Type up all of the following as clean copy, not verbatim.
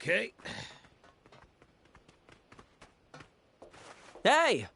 Okay. Hey!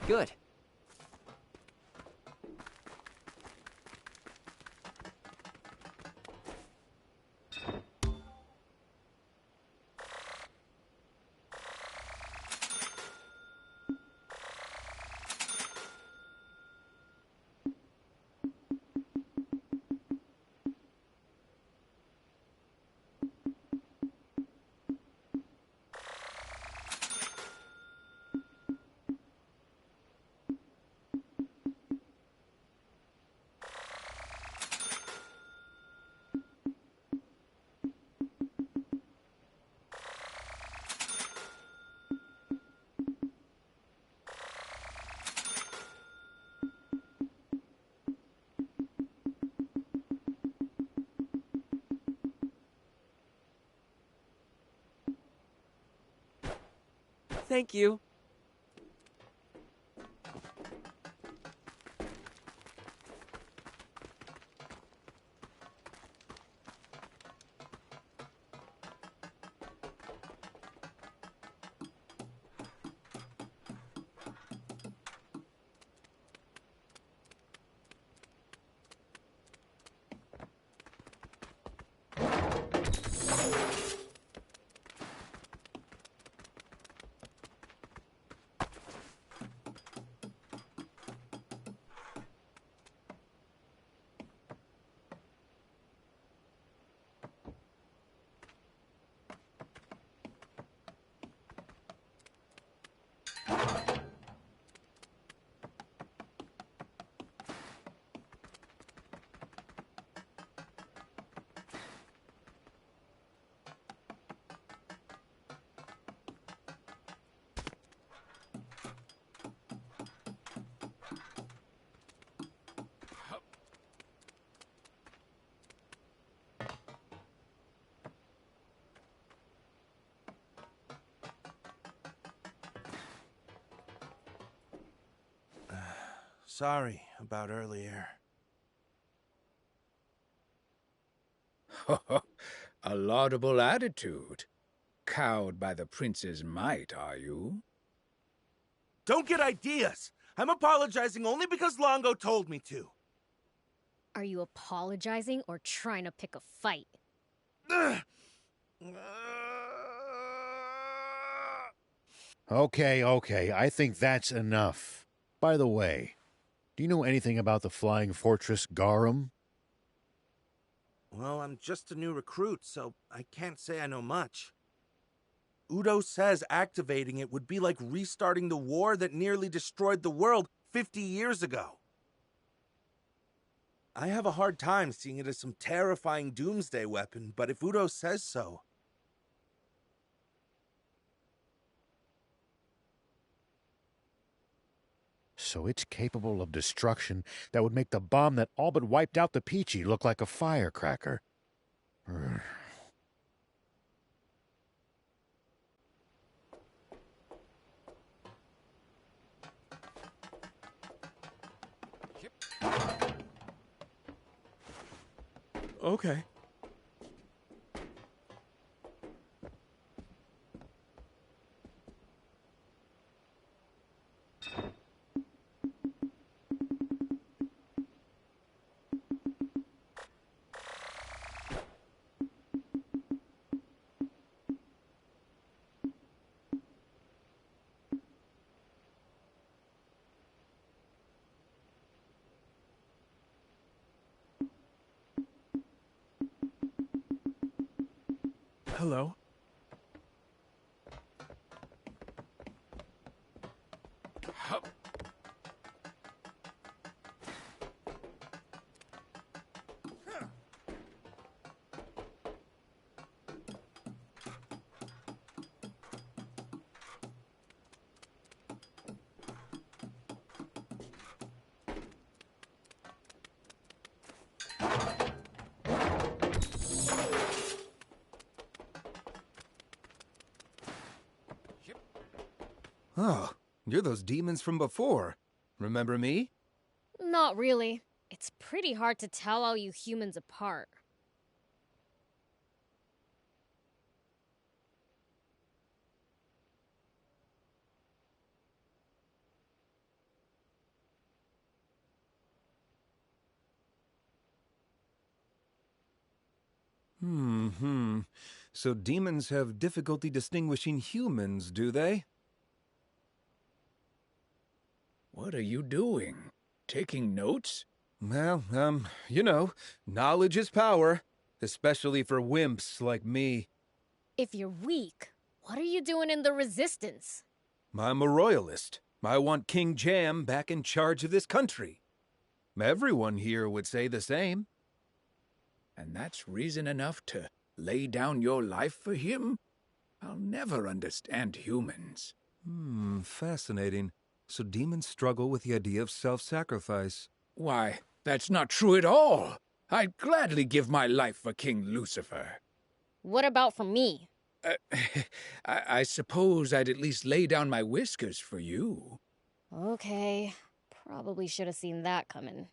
Good. Thank you. Sorry about earlier. A laudable attitude. Cowed by the prince's might, are you? Don't get ideas! I'm apologizing only because Longo told me to. Are you apologizing or trying to pick a fight? Okay, I think that's enough. By the way, do you know anything about the flying fortress Garum? Well, I'm just a new recruit, so I can't say I know much. Udo says activating it would be like restarting the war that nearly destroyed the world 50 years ago. I have a hard time seeing it as some terrifying doomsday weapon, but if Udo says so... So it's capable of destruction that would make the bomb that all but wiped out the Peachy look like a firecracker. Okay. Hello. Oh, you're those demons from before. Remember me? Not really. It's pretty hard to tell all you humans apart. So demons have difficulty distinguishing humans, do they? What are you doing? Taking notes? Well, knowledge is power, especially for wimps like me. If you're weak, what are you doing in the Resistance? I'm a royalist. I want King Jam back in charge of this country. Everyone here would say the same. And that's reason enough to lay down your life for him? I'll never understand humans. Fascinating. So demons struggle with the idea of self-sacrifice. Why, that's not true at all. I'd gladly give my life for King Lucifer. What about for me? I suppose I'd at least lay down my whiskers for you. Okay, probably should have seen that coming.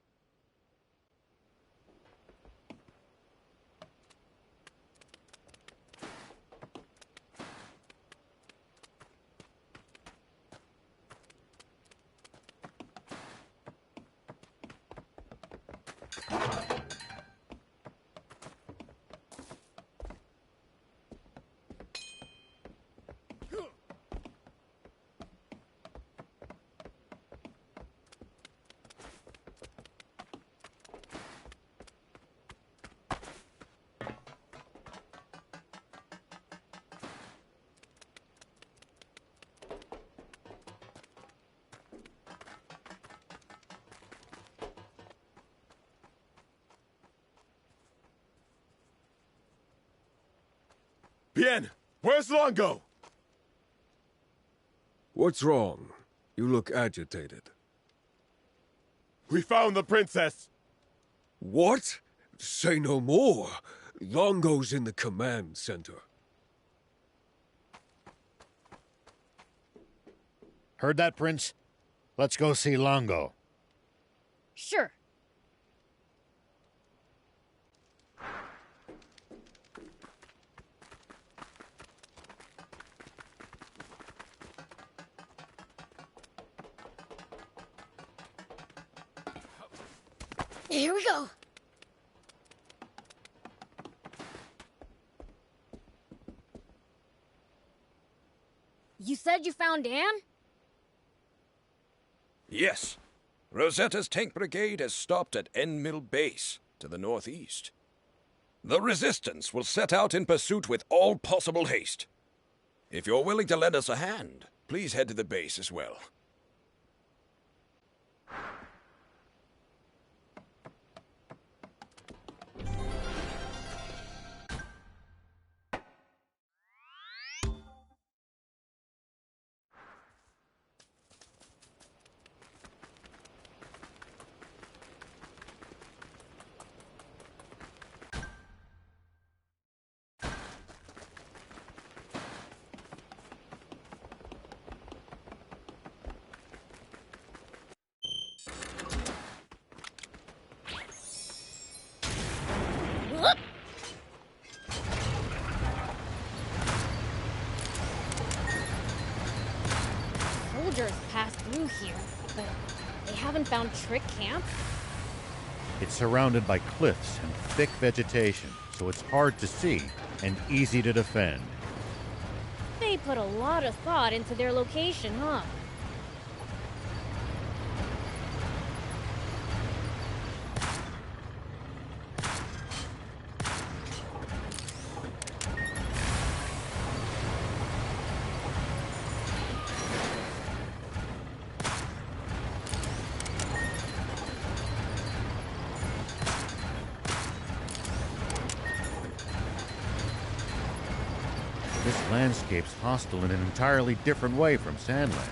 Bien, where's Longo? What's wrong? You look agitated. We found the princess! What? Say no more. Longo's in the command center. Heard that, Prince? Let's go see Longo. Sure. Here we go. You said you found Anne? Yes. Rosetta's tank brigade has stopped at End Mill Base, to the northeast. The Resistance will set out in pursuit with all possible haste. If you're willing to lend us a hand, please head to the base as well. Soldiers passed through here, but they haven't found Trick Camp? It's surrounded by cliffs and thick vegetation, so it's hard to see and easy to defend. They put a lot of thought into their location, huh? This landscape's hostile in an entirely different way from Sandlands.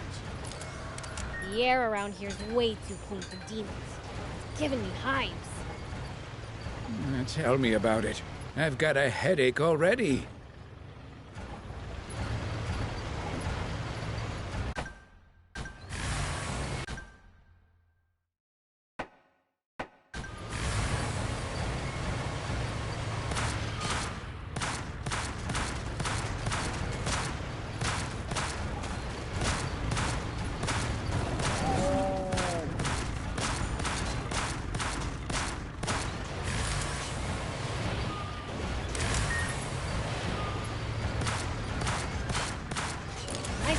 The air around here is way too clean for demons. It's giving me hives. Tell me about it. I've got a headache already.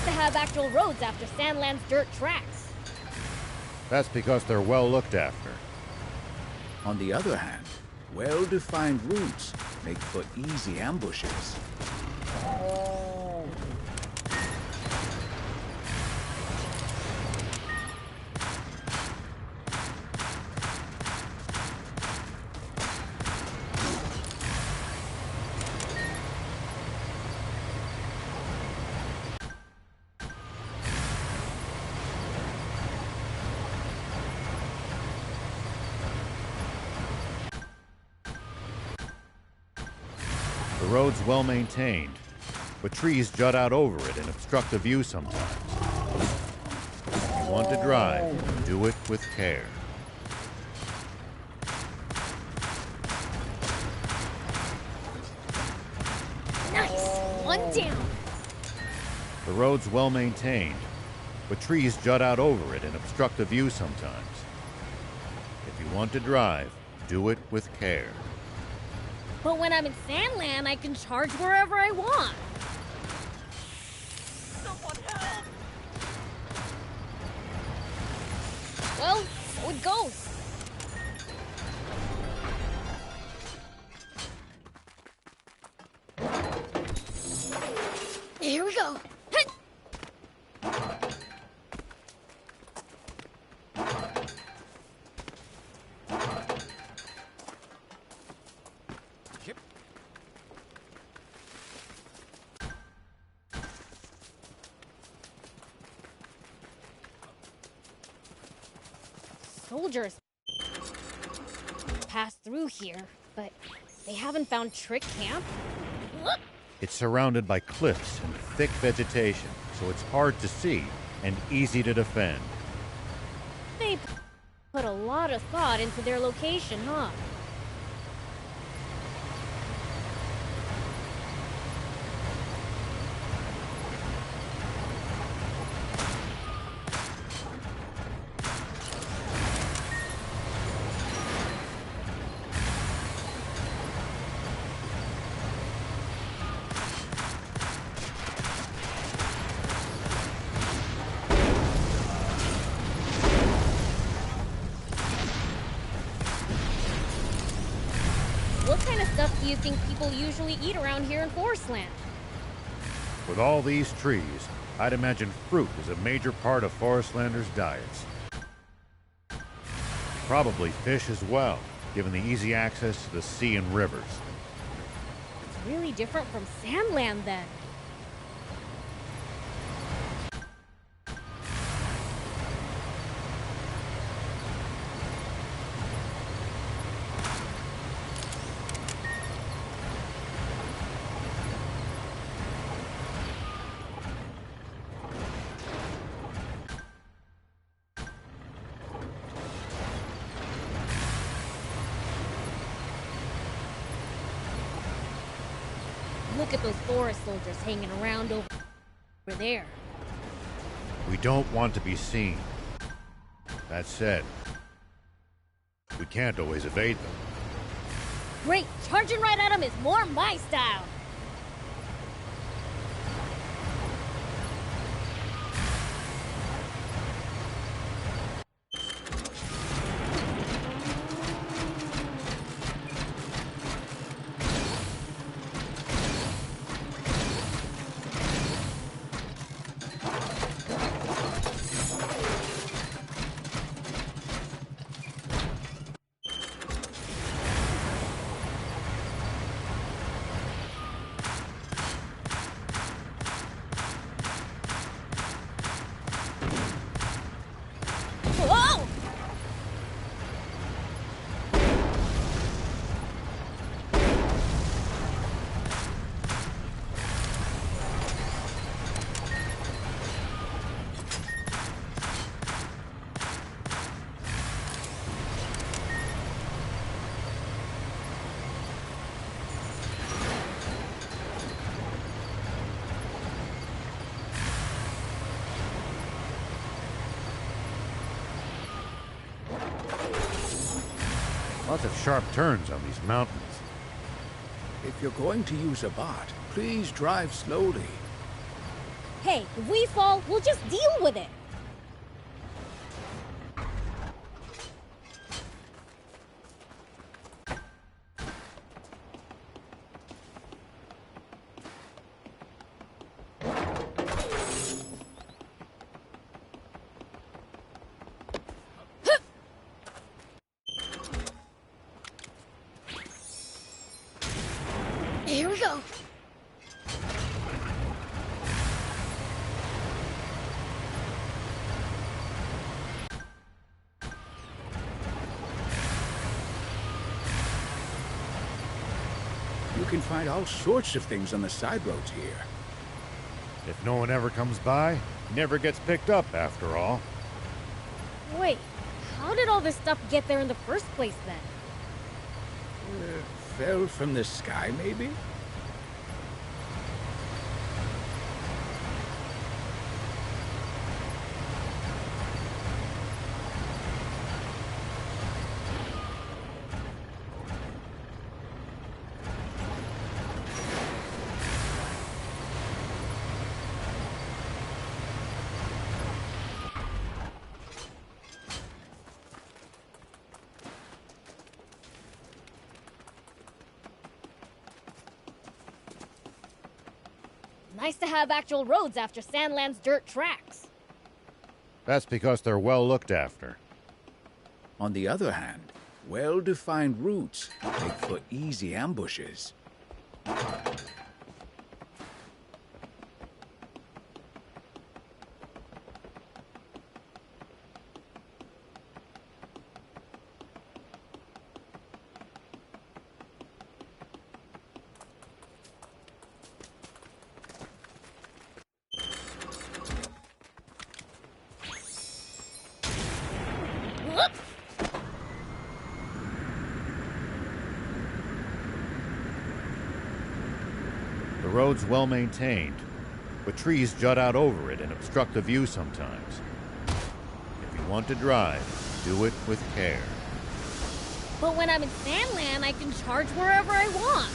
to have actual roads after Sandland's dirt tracks. That's because they're well looked after. On the other hand, well-defined routes make for easy ambushes. The road's well maintained, but trees jut out over it and obstruct the view sometimes. If you want to drive, do it with care. Nice! One down! The road's well maintained, but trees jut out over it and obstruct the view sometimes. If you want to drive, do it with care. But when I'm in Sandland, I can charge wherever I want. Someone help! Well, so it goes. Here we go. Soldiers passed through here, but they haven't found Trick Camp. Look! It's surrounded by cliffs and thick vegetation, so it's hard to see and easy to defend. They put a lot of thought into their location, huh? What kind of stuff do you think people usually eat around here in Forestland? With all these trees, I'd imagine fruit is a major part of Forestlanders' diets. Probably fish as well, given the easy access to the sea and rivers. It's really different from Sandland, then. Look at those forest soldiers hanging around over there. We don't want to be seen. That said, we can't always evade them. Great! Charging right at them is more my style! Whoa! Lots of sharp turns on these mountains. If you're going to use a bot, please drive slowly. Hey, if we fall, we'll just deal with it. Here we go. You can find all sorts of things on the side roads here. If no one ever comes by, he never gets picked up after all. Wait, how did all this stuff get there in the first place then? Fell from the sky, maybe? Nice to have actual roads after Sandland's dirt tracks. That's because they're well looked after. On the other hand, well-defined routes make for easy ambushes. Whoops! The road's well maintained, but trees jut out over it and obstruct the view sometimes. If you want to drive, do it with care. But when I'm in Sandland, I can charge wherever I want.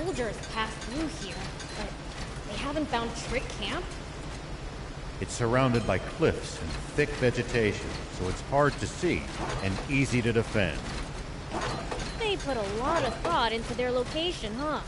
Soldiers pass through here, but they haven't found Trick Camp? It's surrounded by cliffs and thick vegetation, so it's hard to see and easy to defend. They put a lot of thought into their location, huh?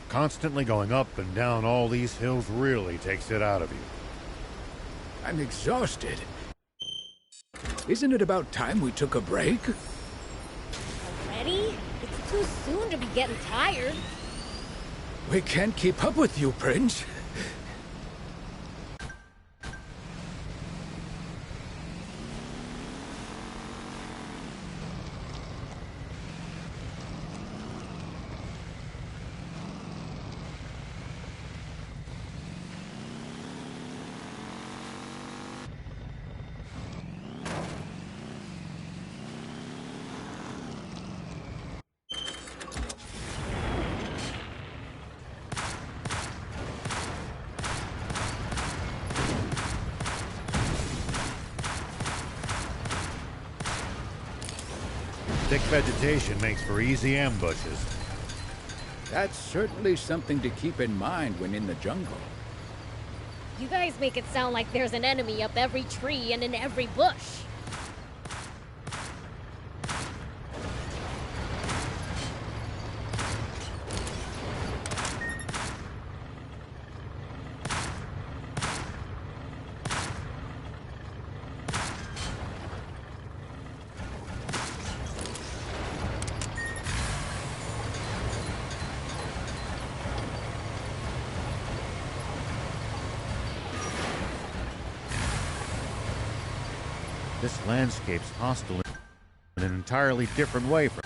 Constantly going up and down all these hills really takes it out of you. I'm exhausted. Isn't it about time we took a break? Already? It's too soon to be getting tired. We can't keep up with you, Prince. Thick vegetation makes for easy ambushes. That's certainly something to keep in mind when in the jungle. You guys make it sound like there's an enemy up every tree and in every bush. This landscape's hostile in an entirely different way from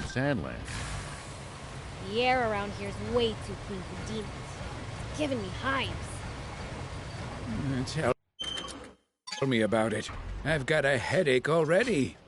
Sandland. The air around here's way too clean for demons. It's giving me hives. Tell me about it. I've got a headache already.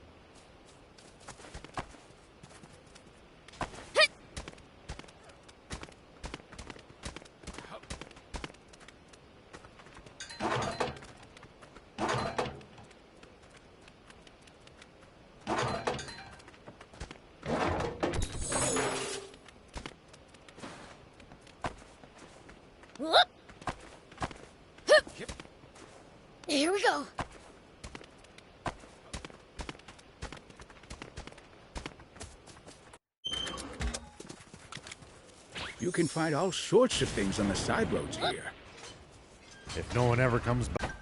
Here we go. You can find all sorts of things on the side roads here. If no one ever comes back.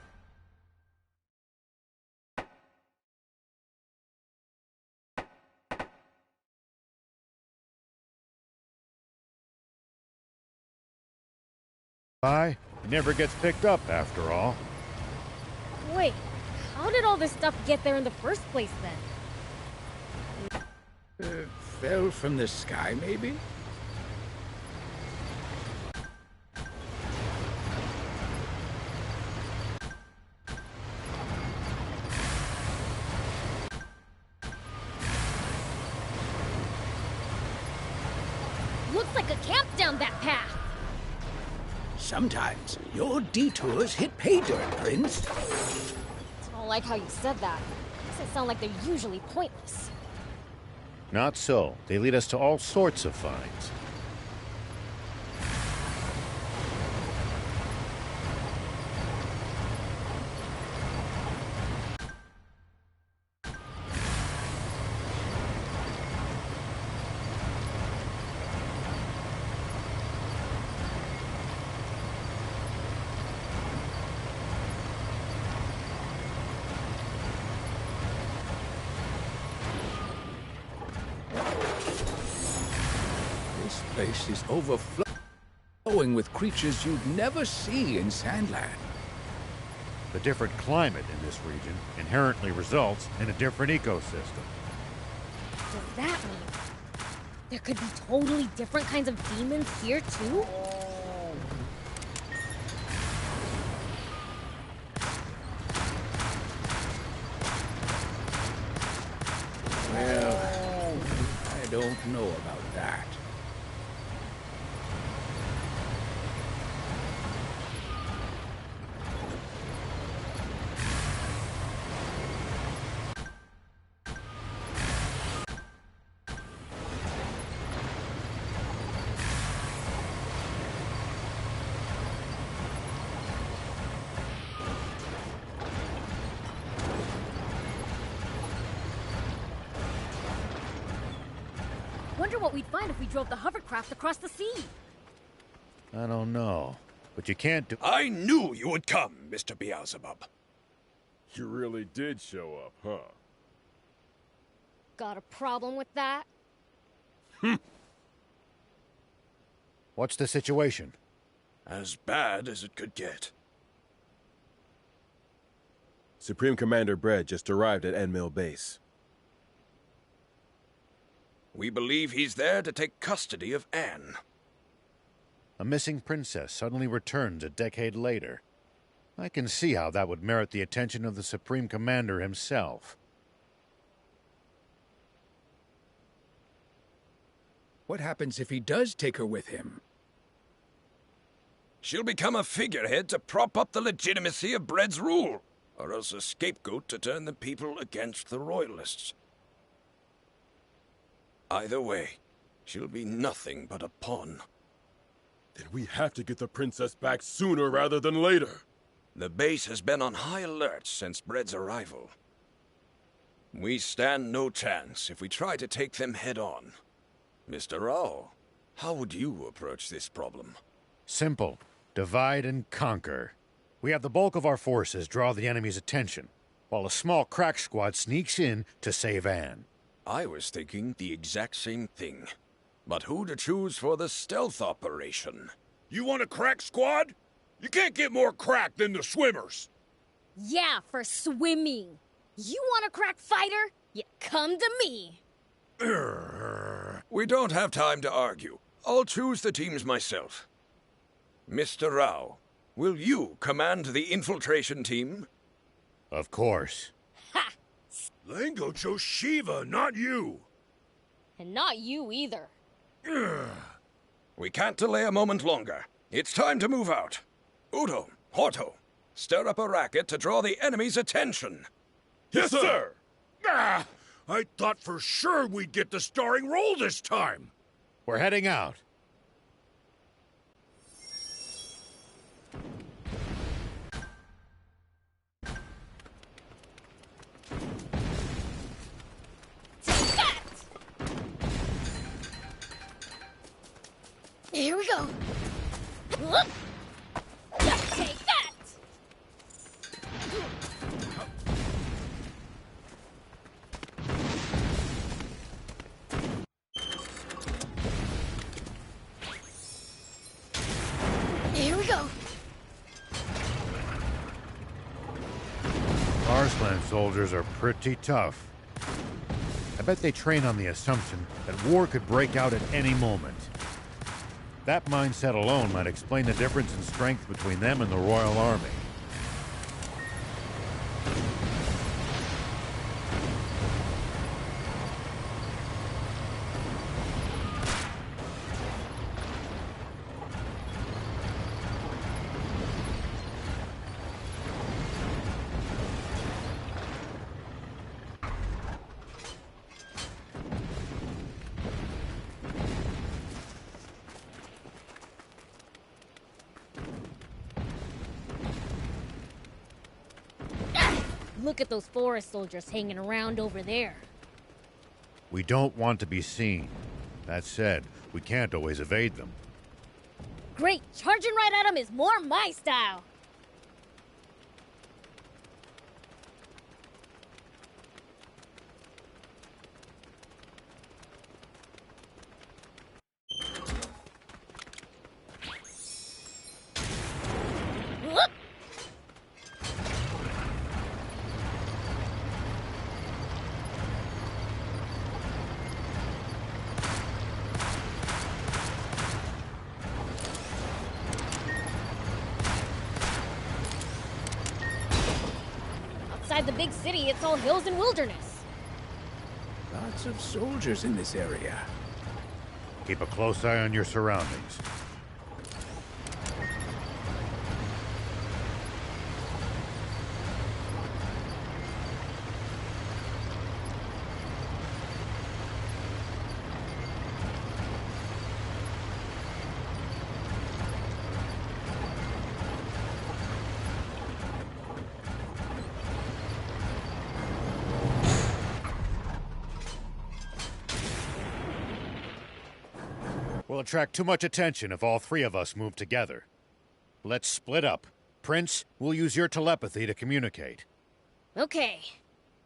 It never gets picked up after all. Wait, how did all this stuff get there in the first place then? Fell from the sky, maybe? Looks like a camp down that path. Sometimes your detours hit pay dirt, Prince. I don't like how you said that. Makes it sound like they're usually pointless. Not so. They lead us to all sorts of finds. This place is overflowing with creatures you'd never see in Sandland. The different climate in this region inherently results in a different ecosystem. Does that mean there could be totally different kinds of demons here too? Well, I don't know about that. Wonder what we'd find if we drove the hovercraft across the sea. I don't know. But you can't do... I knew you would come, Mr. Beelzebub. You really did show up, huh? Got a problem with that? What's the situation? As bad as it could get. Supreme Commander Bread just arrived at Enmill Base. We believe he's there to take custody of Anne. A missing princess suddenly returns a decade later. I can see how that would merit the attention of the Supreme Commander himself. What happens if he does take her with him? She'll become a figurehead to prop up the legitimacy of Bread's rule. or else a scapegoat to turn the people against the Royalists. Either way, she'll be nothing but a pawn. Then we have to get the princess back sooner rather than later. The base has been on high alert since Bread's arrival. We stand no chance if we try to take them head-on. Mr. Rao, how would you approach this problem? Simple. Divide and conquer. We have the bulk of our forces draw the enemy's attention, while a small crack squad sneaks in to save Anne. I was thinking the exact same thing. But who to choose for the stealth operation? You want a crack squad? You can't get more crack than the swimmers. Yeah, for swimming. You want a crack fighter? You come to me. We don't have time to argue. I'll choose the teams myself. Mr. Rao, will you command the infiltration team? Of course. Ha! Lango chose Shiva, not you. And not you either. We can't delay a moment longer. It's time to move out. Udo, Horto, stir up a racket to draw the enemy's attention. Yes, sir. I thought for sure we'd get the starring role this time. We're heading out. Here we go. Whoop. Yeah, take that. Here we go. Arslan soldiers are pretty tough. I bet they train on the assumption that war could break out at any moment. That mindset alone might explain the difference in strength between them and the Royal Army. Look at those forest soldiers hanging around over there. We don't want to be seen. That said, we can't always evade them. Great, charging right at them is more my style. Whoop. Outside the big city, it's all hills and wilderness. Lots of soldiers in this area. Keep a close eye on your surroundings. We'll attract too much attention if all three of us move together. Let's split up. Prince, we'll use your telepathy to communicate. Okay.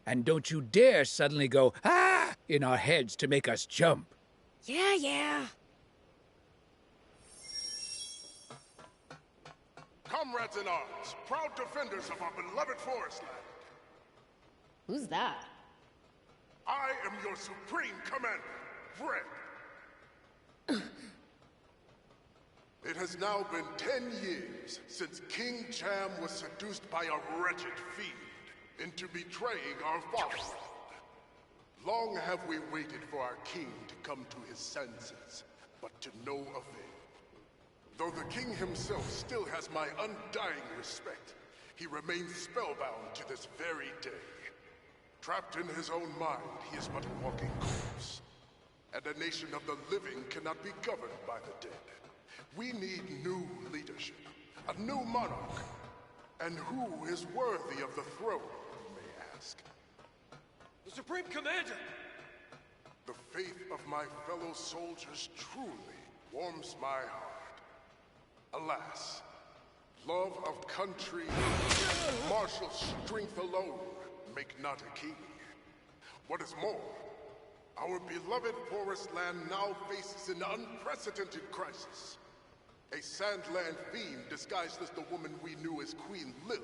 And don't you dare suddenly go, ah, in our heads to make us jump. Yeah. Comrades in arms, proud defenders of our beloved forest land. Who's that? I am your supreme commander, Bread. It has now been 10 years since King Cham was seduced by a wretched fiend into betraying our fatherland. Long have we waited for our king to come to his senses, but to no avail. Though the king himself still has my undying respect, he remains spellbound to this very day. Trapped in his own mind, he is but a walking corpse. And a nation of the living cannot be governed by the dead. We need new leadership, a new monarch. And who is worthy of the throne, you may ask? The Supreme Commander! The faith of my fellow soldiers truly warms my heart. Alas, love of country, martial strength alone make not a king. What is more, our beloved forest land now faces an unprecedented crisis. A Sandland fiend disguised as the woman we knew as Queen Lilith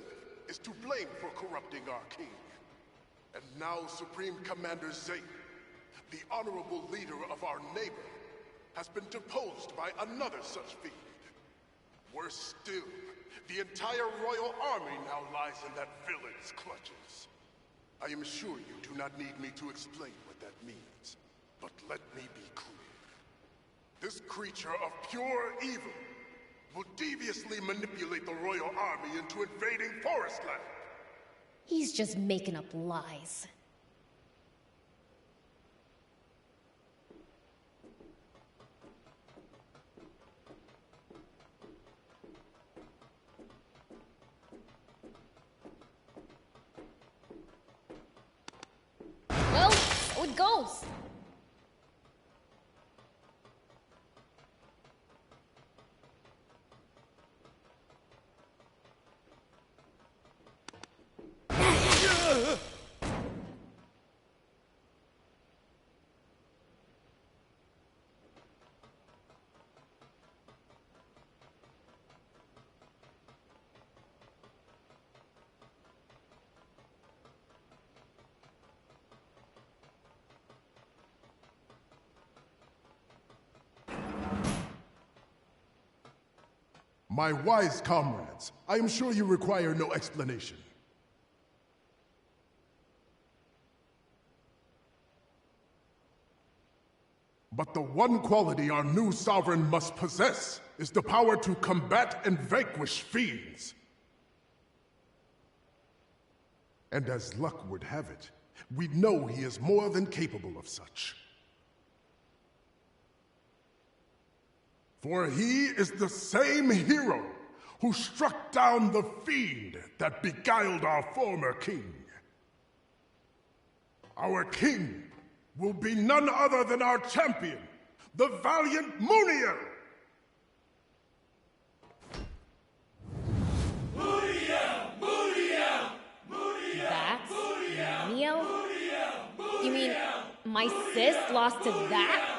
is to blame for corrupting our king. And now Supreme Commander Zayt, the honorable leader of our neighbor, has been deposed by another such fiend. Worse still, the entire royal army now lies in that villain's clutches. I am sure you do not need me to explain what that means, but let me be clear. This creature of pure evil will deviously manipulate the royal army into invading Forestland. He's just making up lies. Well, so it goes. My wise comrades, I am sure you require no explanation. But the one quality our new sovereign must possess is the power to combat and vanquish fiends. And as luck would have it, we know he is more than capable of such. For he is the same hero who struck down the fiend that beguiled our former king. Our king will be none other than our champion, the valiant Muniel! That's Muniel? You mean my sis lost to that?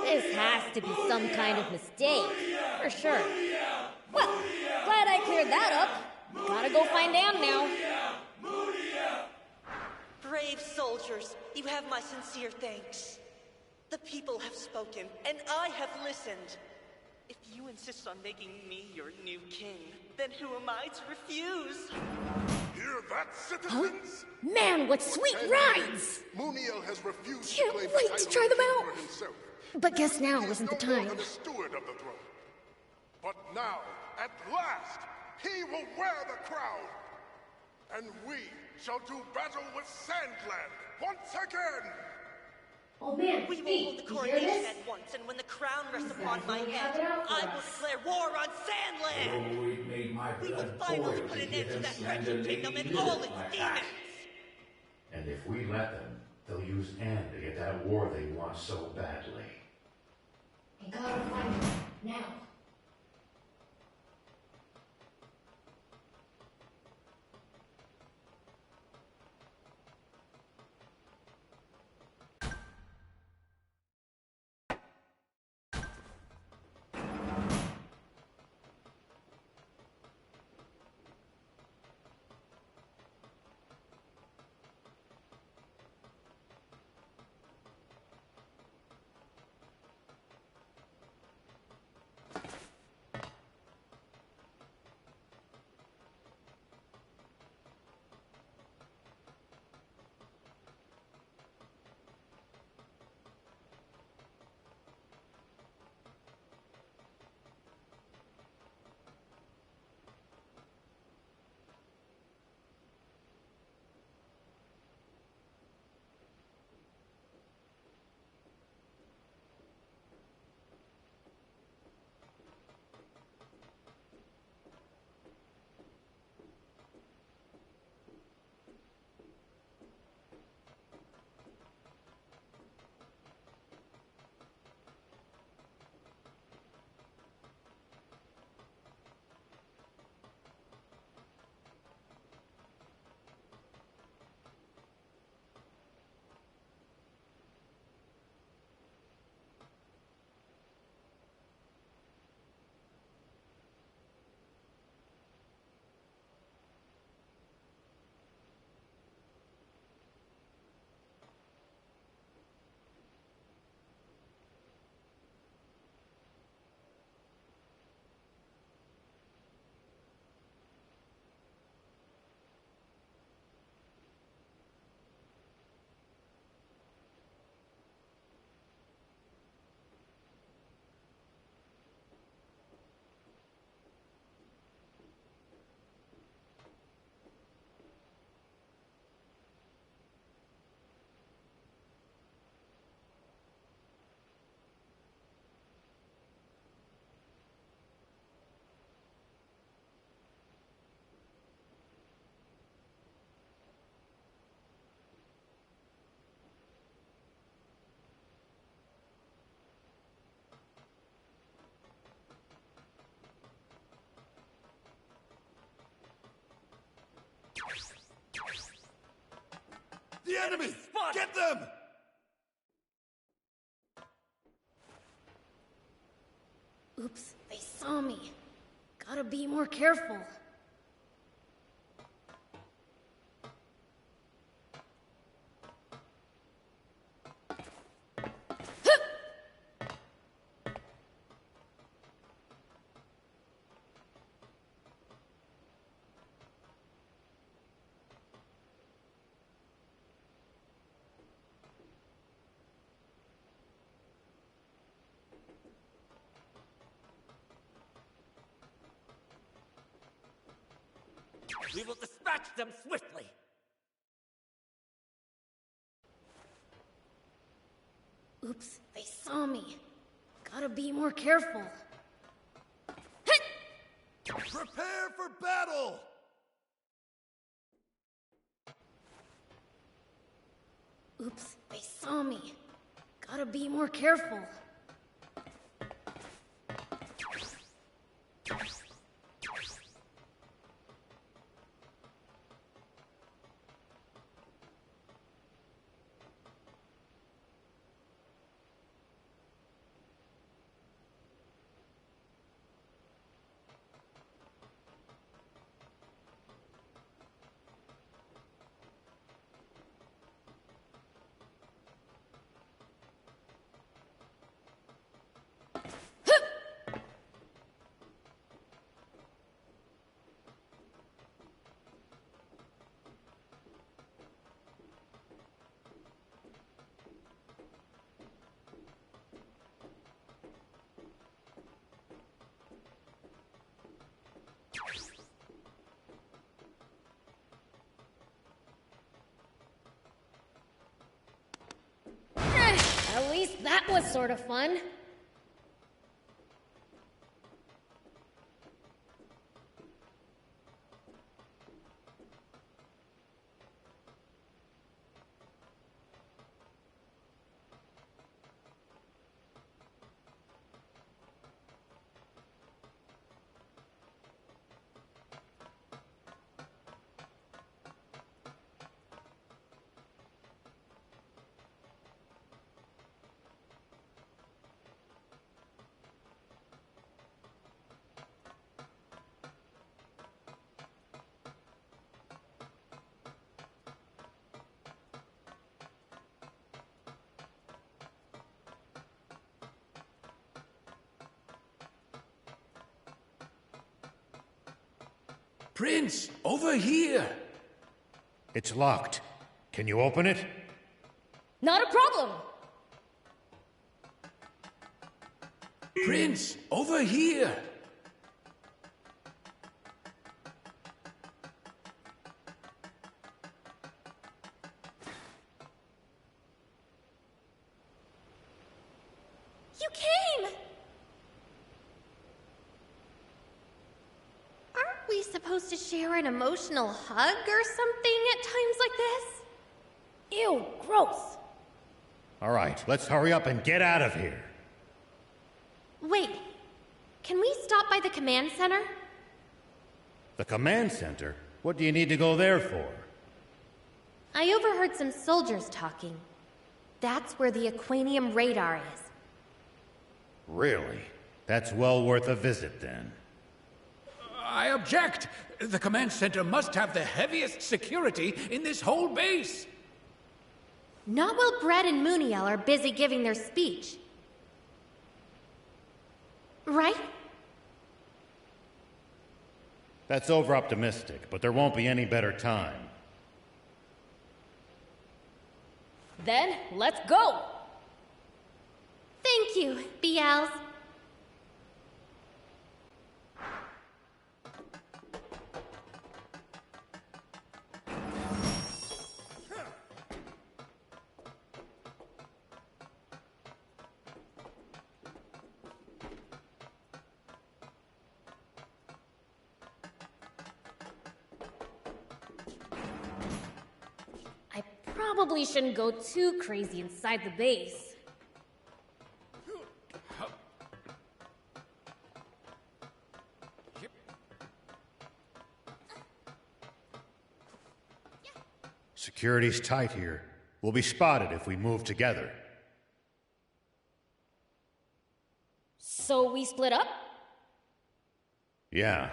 This has to be some kind of mistake, for sure. Well, glad I cleared that up. Gotta go find Am now. Brave soldiers, you have my sincere thanks. The people have spoken, and I have listened. If you insist on making me your new king, then who am I to refuse? Hear that, citizens? Huh? Man, what sweet rides! Muniel has refused Can't to claim wait the to title try them king out. for himself. But guess now isn't the He is no time. longer the steward of the throne. But now, at last, he will wear the crown. And we shall do battle with Sandland once again. Oh man, We will hold the coronation at once, and when the crown rests upon my head, I will declare war on Sandland! We will finally put an end to that wretched kingdom and all its demons! And if we let them, they'll use Anne to get that war they want so badly. I gotta find him, now. The enemy! Get them! Oops, they saw me. Gotta be more careful. We will dispatch them swiftly. Oops, they saw me. Gotta be more careful. Prepare for battle! Oops, they saw me. Gotta be more careful. At least that was sort of fun. Prince, over here! It's locked. Can you open it? Not a problem! Prince, over here! You came! Aren't we supposed to share an emotional hug or something at times like this? Ew, gross! All right, let's hurry up and get out of here. Wait, can we stop by the command center? The command center? What do you need to go there for? I overheard some soldiers talking. That's where the Aquanium radar is. Really? That's well worth a visit, then. I object! The command center must have the heaviest security in this whole base! Not while Brett and Mooniel are busy giving their speech. Right? That's over-optimistic, but there won't be any better time. Then, let's go! Thank you, BLs. I probably shouldn't go too crazy inside the base. Security's tight here. We'll be spotted if we move together. So we split up? Yeah.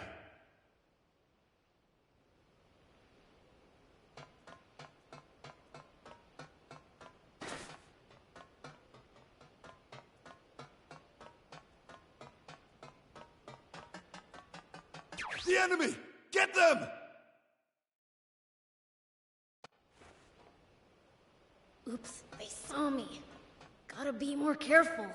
The enemy! Get them! Oops, they saw me. Gotta be more careful.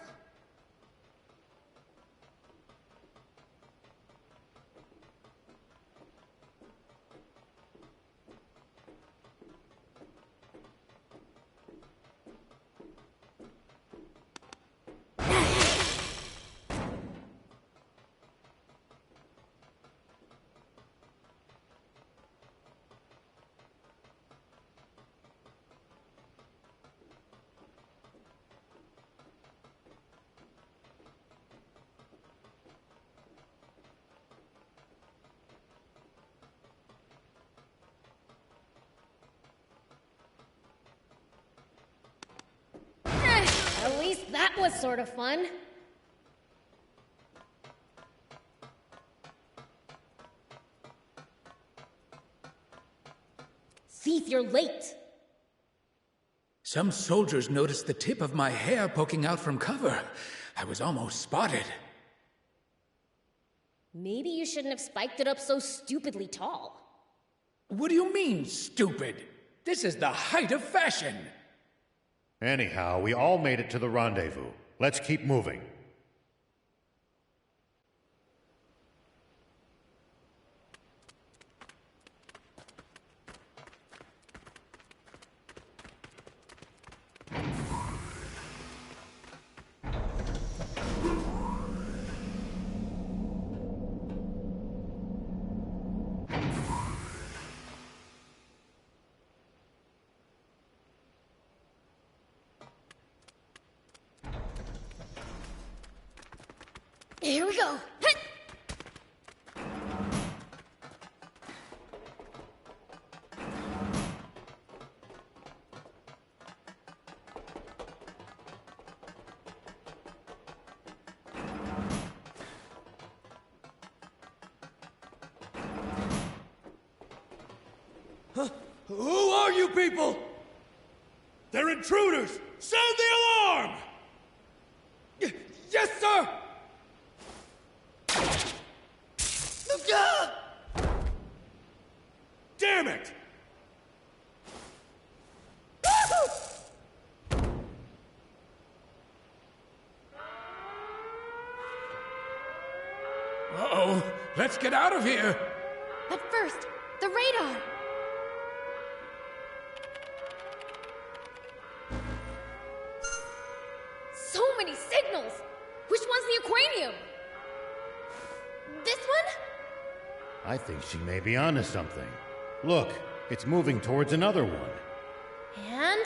At least that was sort of fun. Thief, you're late. Some soldiers noticed the tip of my hair poking out from cover. I was almost spotted. Maybe you shouldn't have spiked it up so stupidly tall. What do you mean, stupid? This is the height of fashion. Anyhow, we all made it to the rendezvous. Let's keep moving. Here we go. Hit! Huh? Who are you people? They're intruders! Sound the alarm! Yes, sir! Damn it! Uh-oh, let's get out of here! But first, the radar! So many signals! Which one's the Aquanium? This one? I think she may be onto something. Look, it's moving towards another one. And...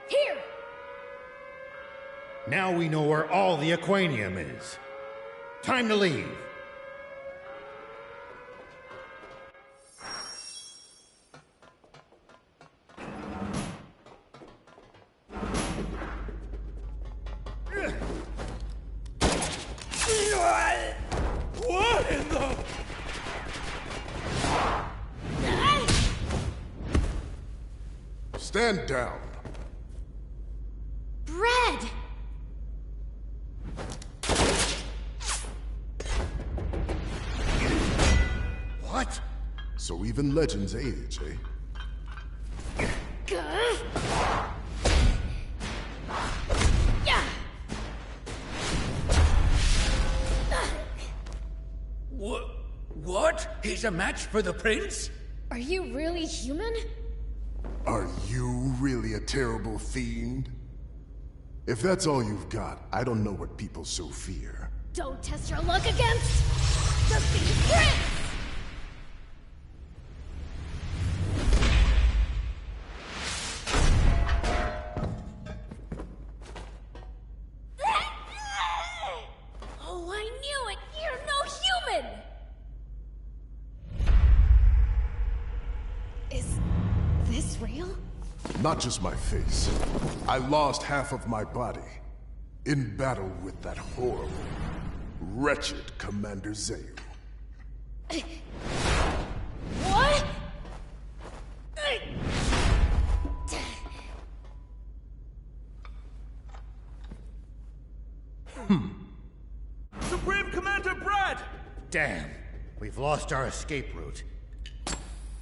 here! Now we know where all the Aquanium is. Time to leave. What in the... Stand down. Bread! What? So even legends age, eh? Yeah! What? He's a match for the prince? Are you really human? Are you really a terrible fiend? If that's all you've got, I don't know what people so fear. Don't test your luck against the Sea Prince! Oh, I knew it! You're no human! Is this Not just my face. I lost half of my body in battle with that horrible, wretched Commander Zayu. What? Supreme Commander Brad! Damn, we've lost our escape route.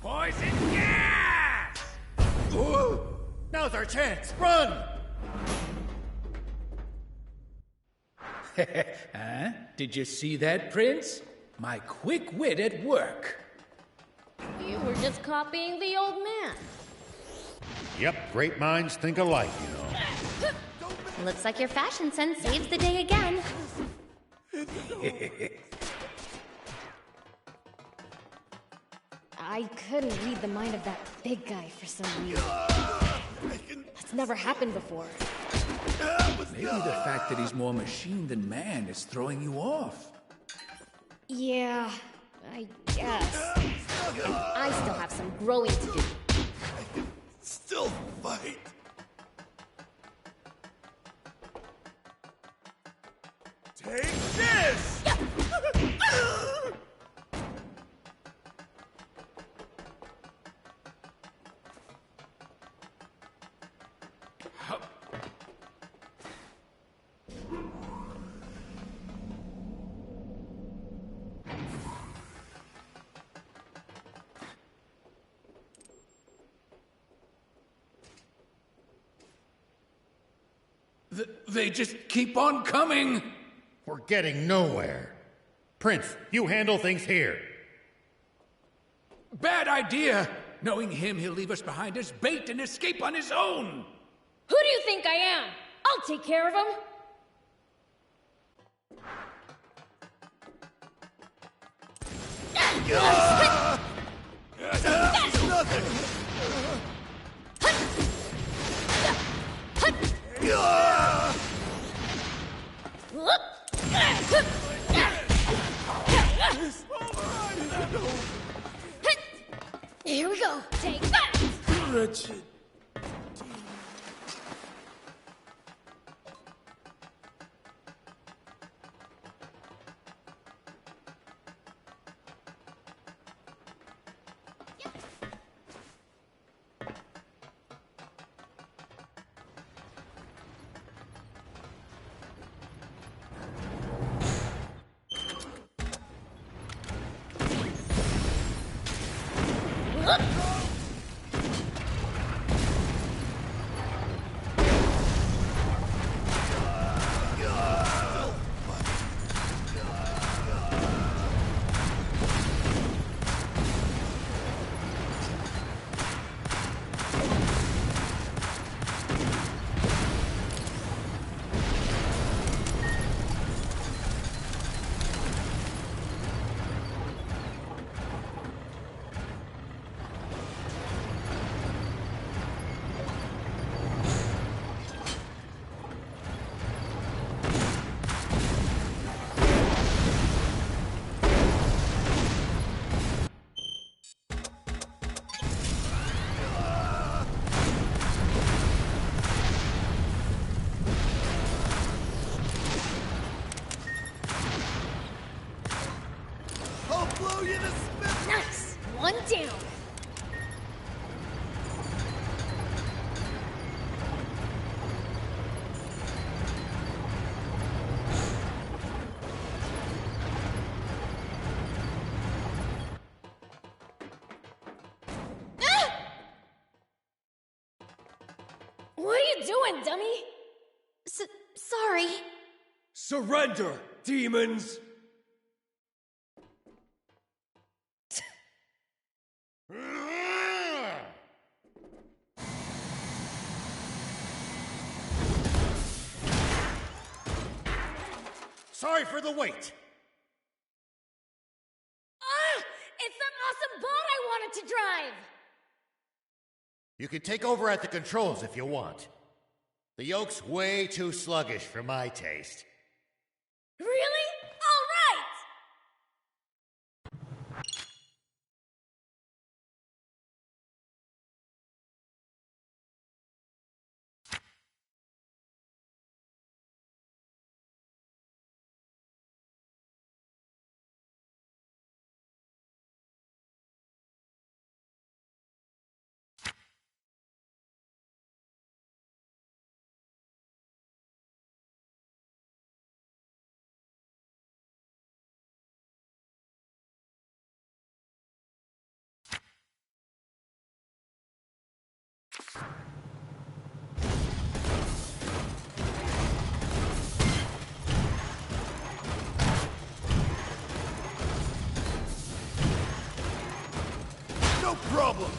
Poison gas! Now's our chance! Run! Huh? Did you see that, Prince? My quick wit at work. You were just copying the old man. Yep, great minds think alike, you know. Looks like your fashion sense saves the day again. I couldn't read the mind of that big guy for some reason. That's never happened before. Maybe the fact that he's more machine than man is throwing you off. Yeah, I guess. And I still have some growing to do. Still fight. Take this! They just keep on coming. We're getting nowhere. Prince, you handle things here. Bad idea. Knowing him, he'll leave us behind as bait and escape on his own. Who do you think I am? I'll take care of him. Here we go. Take that. Wretched. Nice. One down. What are you doing, dummy? Sorry. Surrender, demons! Sorry for the wait. Ah! It's that awesome boat I wanted to drive! You can take over at the controls if you want. The yoke's way too sluggish for my taste. Really? No problem!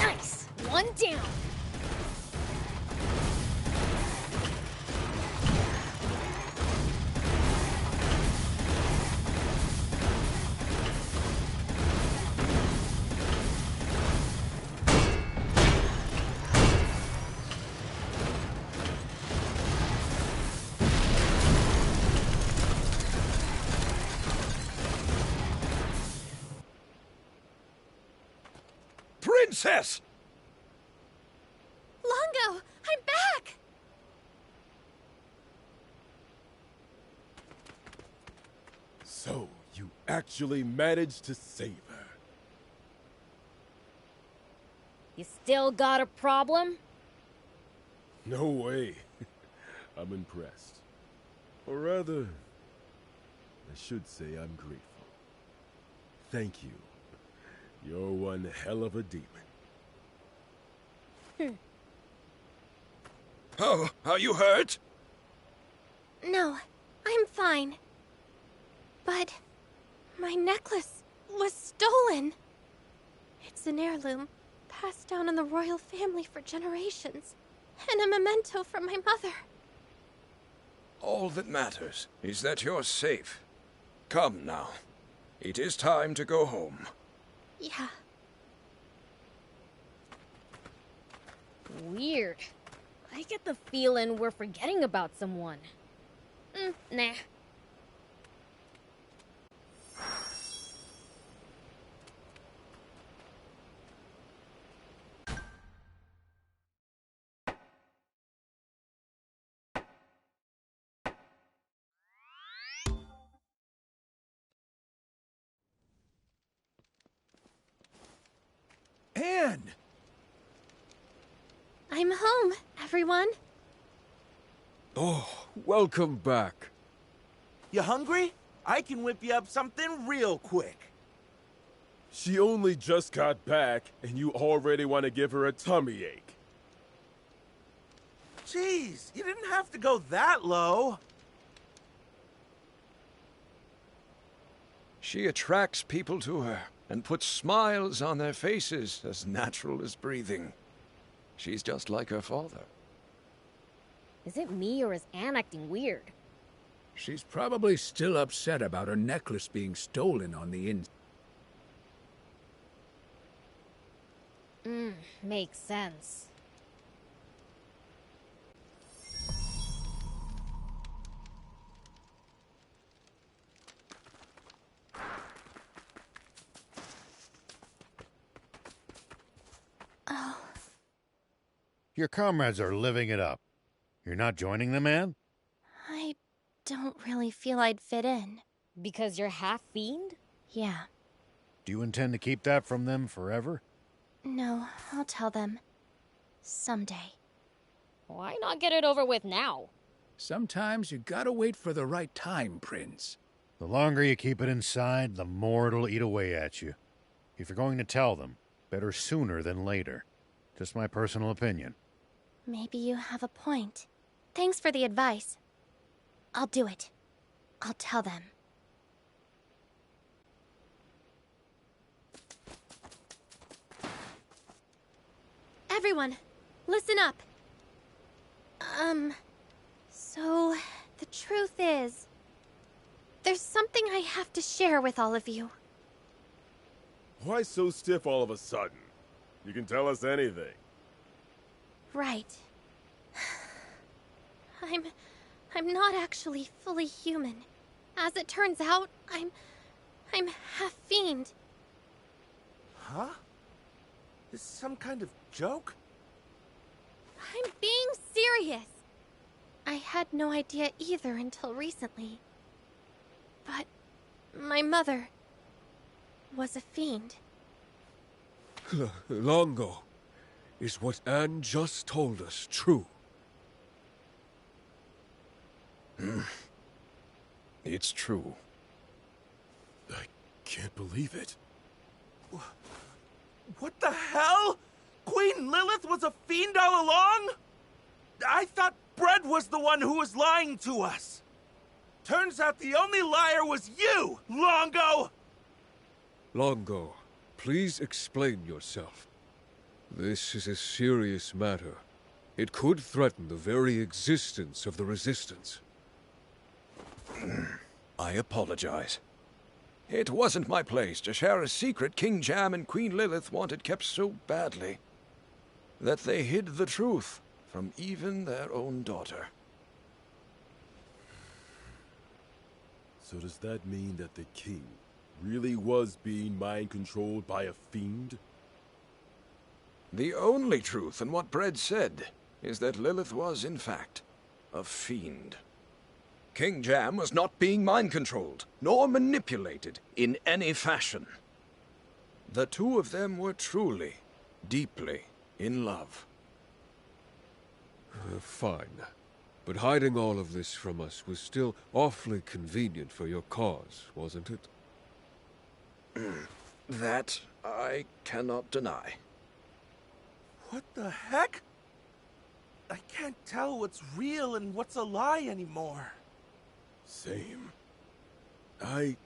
Nice! One down! Princess! Longo, I'm back! So, you actually managed to save her. You still got a problem? No way. I'm impressed. Or rather, I should say I'm grateful. Thank you. You're one hell of a demon. Oh, are you hurt? No, I'm fine. But my necklace was stolen. It's an heirloom, passed down in the royal family for generations, and a memento from my mother. All that matters is that you're safe. Come now. It is time to go home. Yeah. Weird. I get the feeling we're forgetting about someone. Nah. Anne! I'm home, everyone. Oh, welcome back. You hungry? I can whip you up something real quick. She only just got back, and you already want to give her a tummy ache. Jeez, you didn't have to go that low. She attracts people to her and puts smiles on their faces as natural as breathing. She's just like her father. Is it me or is Anne acting weird? She's probably still upset about her necklace being stolen on the inside. Makes sense. Oh. Your comrades are living it up. You're not joining them, Anne? I don't really feel I'd fit in. Because you're half fiend? Yeah. Do you intend to keep that from them forever? No, I'll tell them. Someday. Why not get it over with now? Sometimes you gotta wait for the right time, Prince. The longer you keep it inside, the more it'll eat away at you. If you're going to tell them, better sooner than later. Just my personal opinion. Maybe you have a point. Thanks for the advice. I'll do it. I'll tell them. Everyone, listen up. So, the truth is, there's something I have to share with all of you. Why so stiff all of a sudden? You can tell us anything. Right. I'm not actually fully human. As it turns out, I'm half fiend. Huh? Is this some kind of joke? I'm being serious. I had no idea either until recently. But my mother was a fiend. Longo, is what Anne just told us true? It's true. I can't believe it. What the hell? Queen Lilith was a fiend all along? I thought Bread was the one who was lying to us. Turns out the only liar was you, Longo! Longo, please explain yourself. This is a serious matter. It could threaten the very existence of the Resistance. I apologize. It wasn't my place to share a secret King Jam and Queen Lilith wanted kept so badly that they hid the truth from even their own daughter. So does that mean that the king really was being mind-controlled by a fiend? The only truth in what Bread said is that Lilith was, in fact, a fiend. King Jam was not being mind-controlled, nor manipulated in any fashion. The two of them were truly, deeply in love. Fine. But hiding all of this from us was still awfully convenient for your cause, wasn't it? That I cannot deny. What the heck? I can't tell what's real and what's a lie anymore. Same. I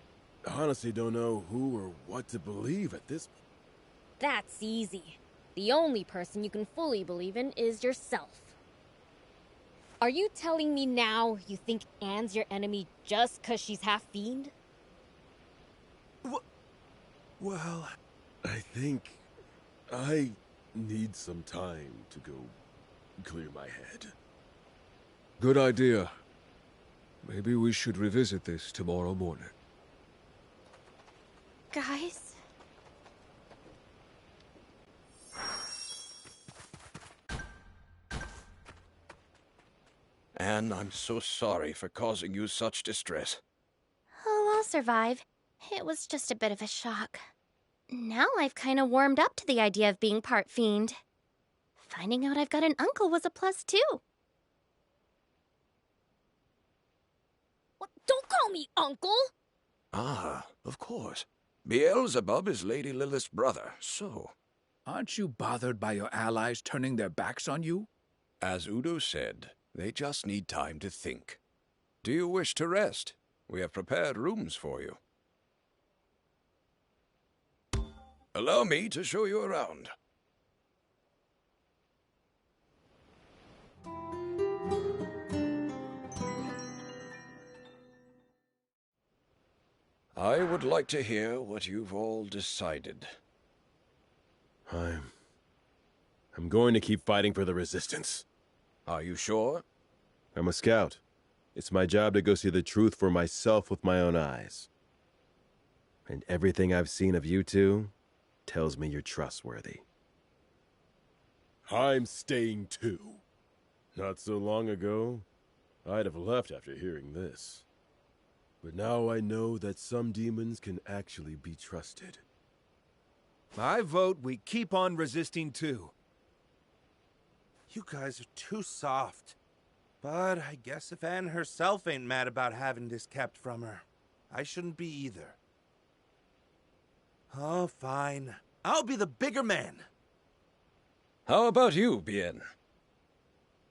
honestly don't know who or what to believe at this point. That's easy. The only person you can fully believe in is yourself. Are you telling me now you think Anne's your enemy just 'cause she's half fiend? Well, I think I need some time to go clear my head. Good idea. Maybe we should revisit this tomorrow morning. Guys? Anne, I'm so sorry for causing you such distress. Oh, I'll survive. It was just a bit of a shock. Now I've kind of warmed up to the idea of being part fiend. Finding out I've got an uncle was a plus too. What? Don't call me uncle! Ah, of course. Beelzebub is Lady Lilith's brother, so... Aren't you bothered by your allies turning their backs on you? As Udo said, they just need time to think. Do you wish to rest? We have prepared rooms for you. Allow me to show you around. I would like to hear what you've all decided. I'm going to keep fighting for the Resistance. Are you sure? I'm a scout. It's my job to go see the truth for myself with my own eyes. And everything I've seen of you two tells me you're trustworthy. I'm staying too. Not so long ago, I'd have left after hearing this. But now I know that some demons can actually be trusted. I vote we keep on resisting too. You guys are too soft. But I guess if Anne herself ain't mad about having this kept from her, I shouldn't be either. Oh, fine. I'll be the bigger man. How about you, Bien?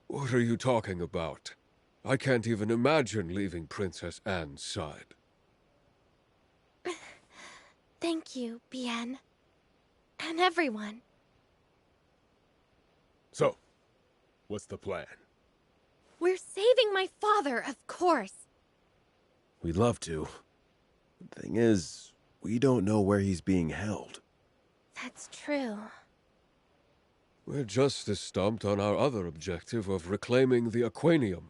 What are you talking about? I can't even imagine leaving Princess Anne's side. Thank you, Bien. And everyone. So, what's the plan? We're saving my father, of course. We'd love to. The thing is, we don't know where he's being held. That's true. We're just as stumped on our other objective of reclaiming the Aquanium.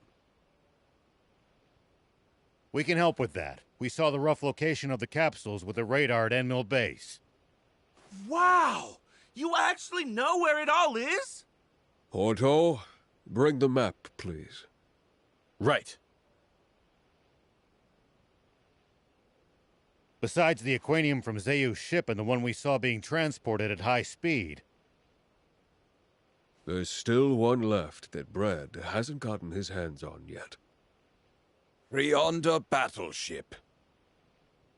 We can help with that. We saw the rough location of the capsules with the radar at Enmill Base. Wow! You actually know where it all is? Porto, bring the map, please. Right. Besides the Aquanium from Zeu's ship and the one we saw being transported at high speed. There's still one left that Brad hasn't gotten his hands on yet. Rionda battleship.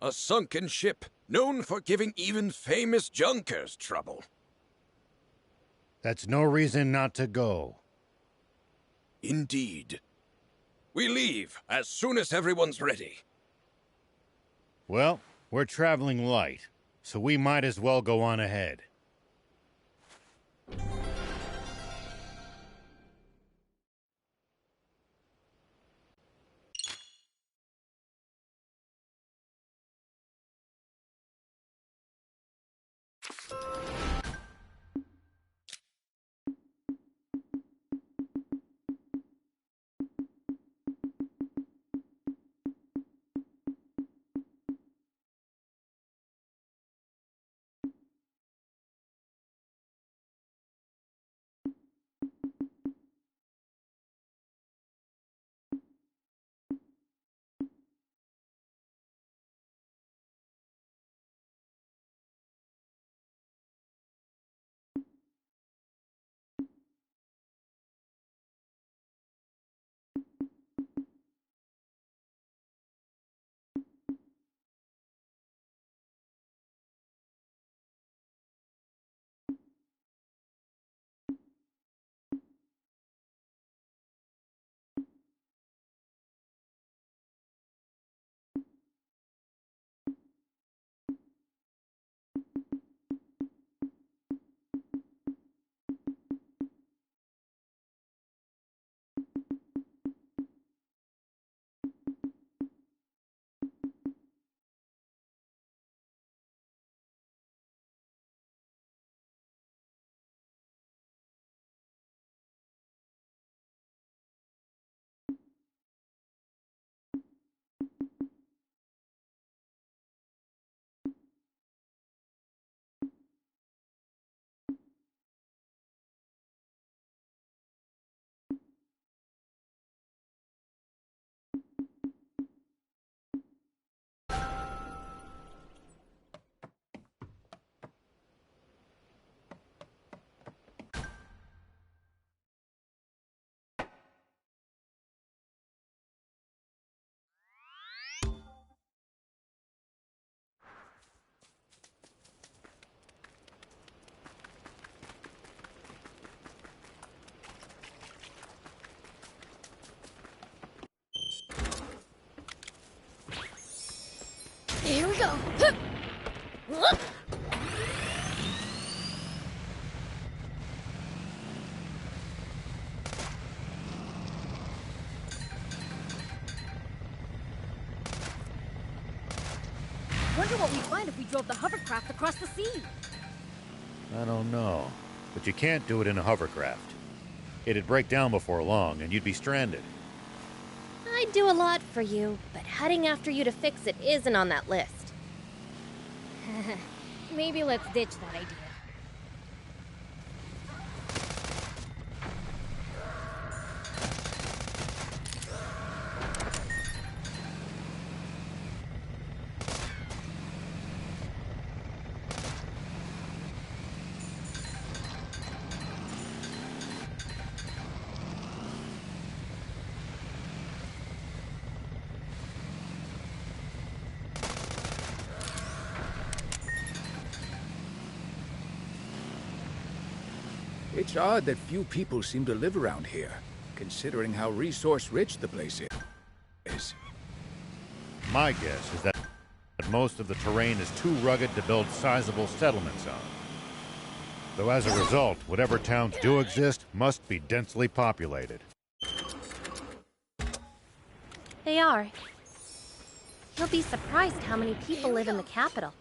A sunken ship known for giving even famous junkers trouble. That's no reason not to go. Indeed. We leave as soon as everyone's ready. Well, we're traveling light, so we might as well go on ahead. Here we go. Hup! Whoop! Wonder what we'd find if we drove the hovercraft across the sea. I don't know. But you can't do it in a hovercraft. It'd break down before long, and you'd be stranded. I'd do a lot for you, but heading after you to fix it isn't on that list. Maybe let's ditch that idea. It's odd that few people seem to live around here, considering how resource-rich the place is. My guess is that most of the terrain is too rugged to build sizable settlements on. Though as a result, whatever towns do exist must be densely populated. They are. You'll be surprised how many people live in the capital.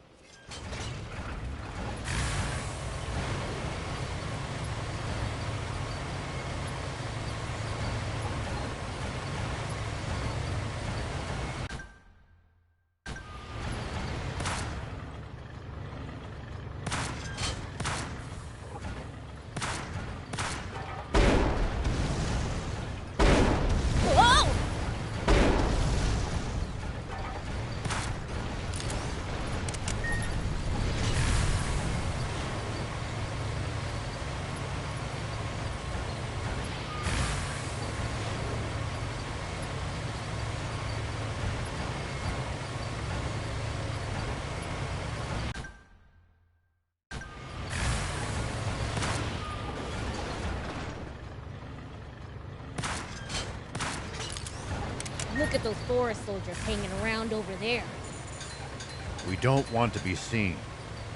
Look at those forest soldiers hanging around over there. We don't want to be seen.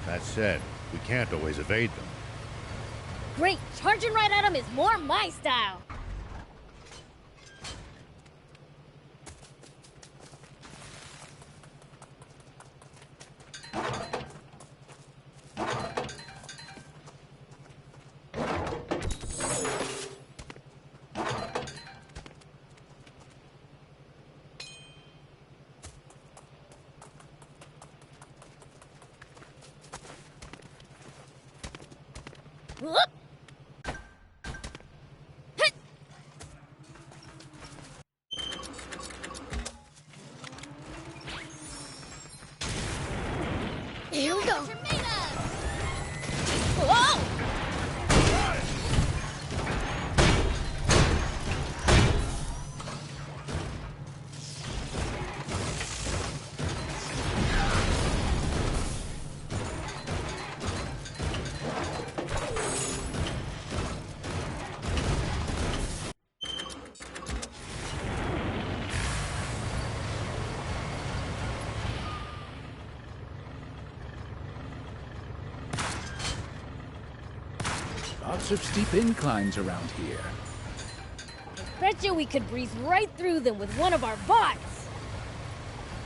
That said, we can't always evade them. Great! Charging right at them is more my style! Whoop! Hit! Here we go! Whoa! Lots of steep inclines around here. Bet you we could breeze right through them with one of our bots!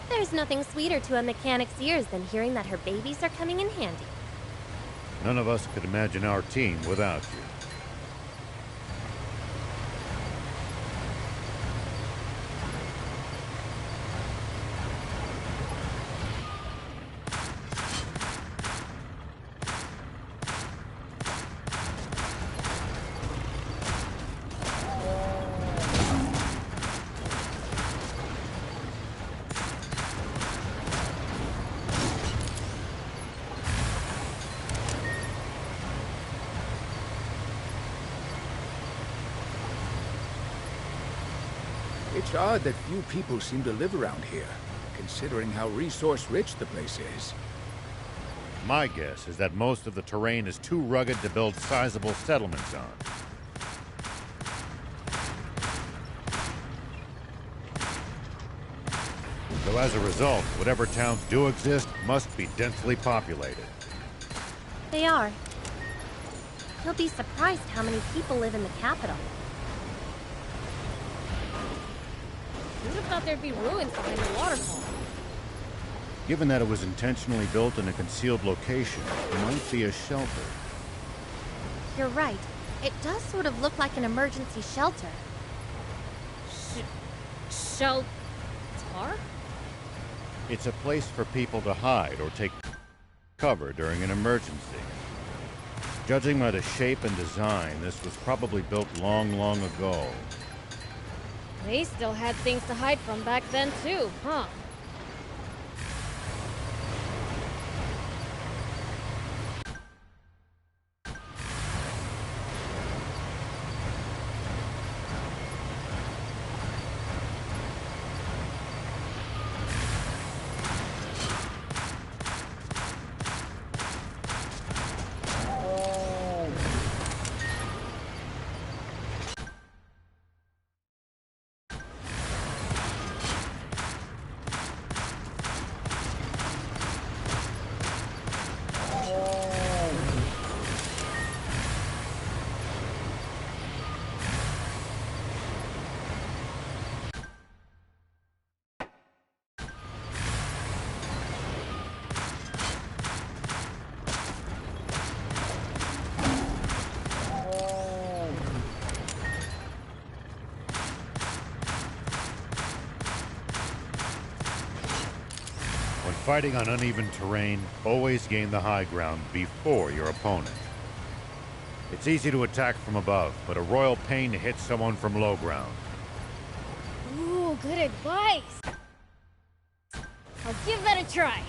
There's nothing sweeter to a mechanic's ears than hearing that her babies are coming in handy. None of us could imagine our team without you. It's odd that few people seem to live around here, considering how resource-rich the place is. My guess is that most of the terrain is too rugged to build sizable settlements on. So as a result, whatever towns do exist must be densely populated. They are. You'll be surprised how many people live in the capital. Who'd have thought there'd be ruins behind the waterfall? Given that it was intentionally built in a concealed location, it might be a shelter. You're right. It does sort of look like an emergency shelter. Shelter? It's a place for people to hide or take cover during an emergency. Judging by the shape and design, this was probably built long, long ago. They still had things to hide from back then too, huh? Fighting on uneven terrain, always gain the high ground before your opponent. It's easy to attack from above, but a royal pain to hit someone from low ground. Ooh, good advice! I'll give that a try.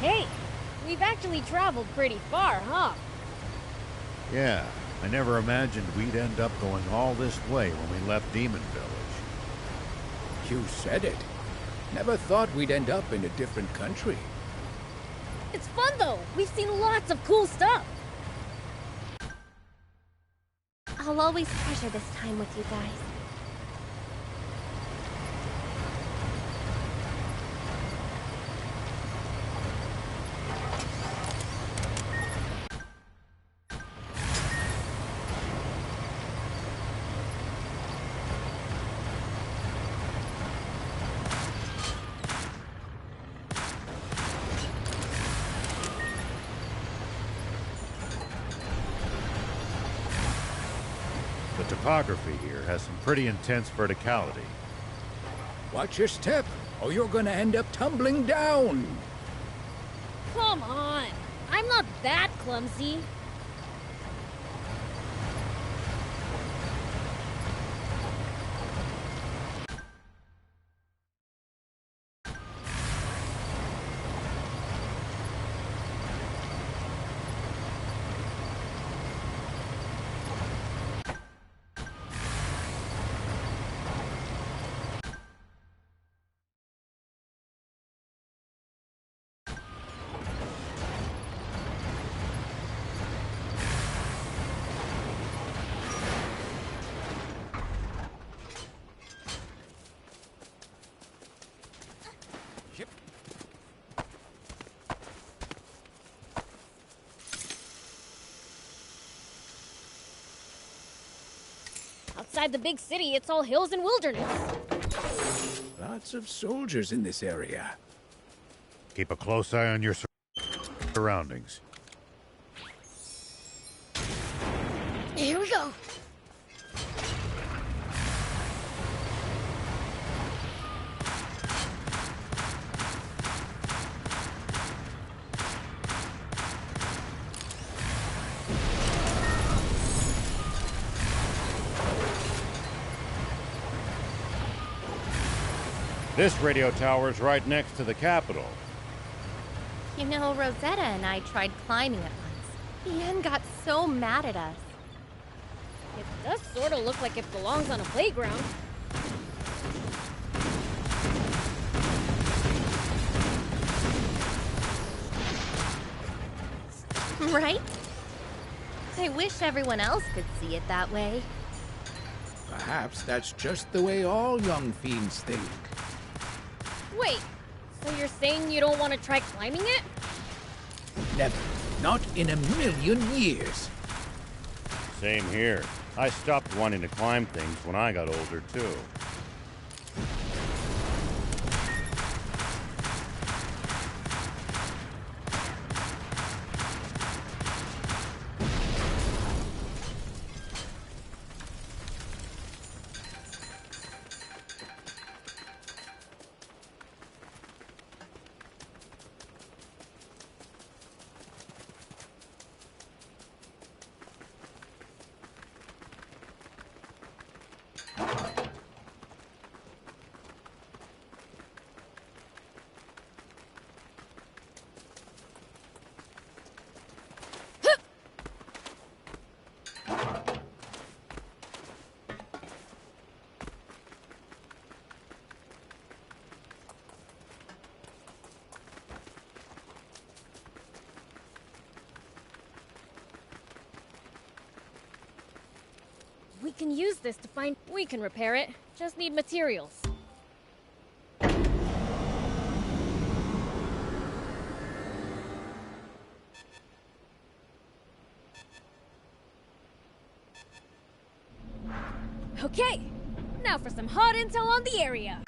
Hey, we've actually traveled pretty far, huh? Yeah, I never imagined we'd end up going all this way when we left Demon Village. You said it. Never thought we'd end up in a different country. It's fun though. We've seen lots of cool stuff. I'll always treasure this time with you guys. The topography here has some pretty intense verticality. Watch your step, or you're gonna end up tumbling down. Come on. I'm not that clumsy. Outside the big city, it's all hills and wilderness. Lots of soldiers in this area. Keep a close eye on your surroundings. Here we go. This radio tower is right next to the Capitol. You know, Rosetta and I tried climbing it once. Ian got so mad at us. It does sort of look like it belongs on a playground. Right? I wish everyone else could see it that way. Perhaps that's just the way all young fiends think. Wait, so you're saying you don't want to try climbing it? Never. Not in a million years. Same here. I stopped wanting to climb things when I got older, too. We can use this to find... We can repair it. Just need materials. Okay, now for some hot intel on the area.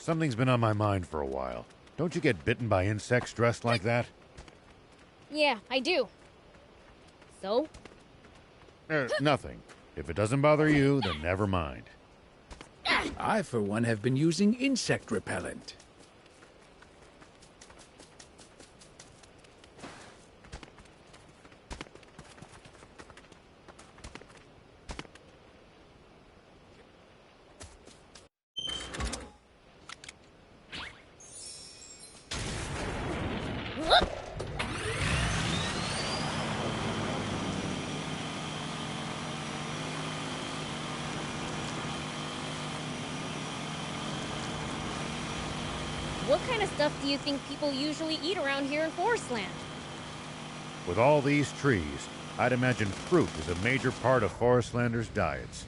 Something's been on my mind for a while. Don't you get bitten by insects dressed like that? Yeah, I do. So? Nothing. If it doesn't bother you, then never mind. I, for one, have been using insect repellent. What kind of stuff do you think people usually eat around here in Forestland? With all these trees, I'd imagine fruit is a major part of Forestlanders' diets.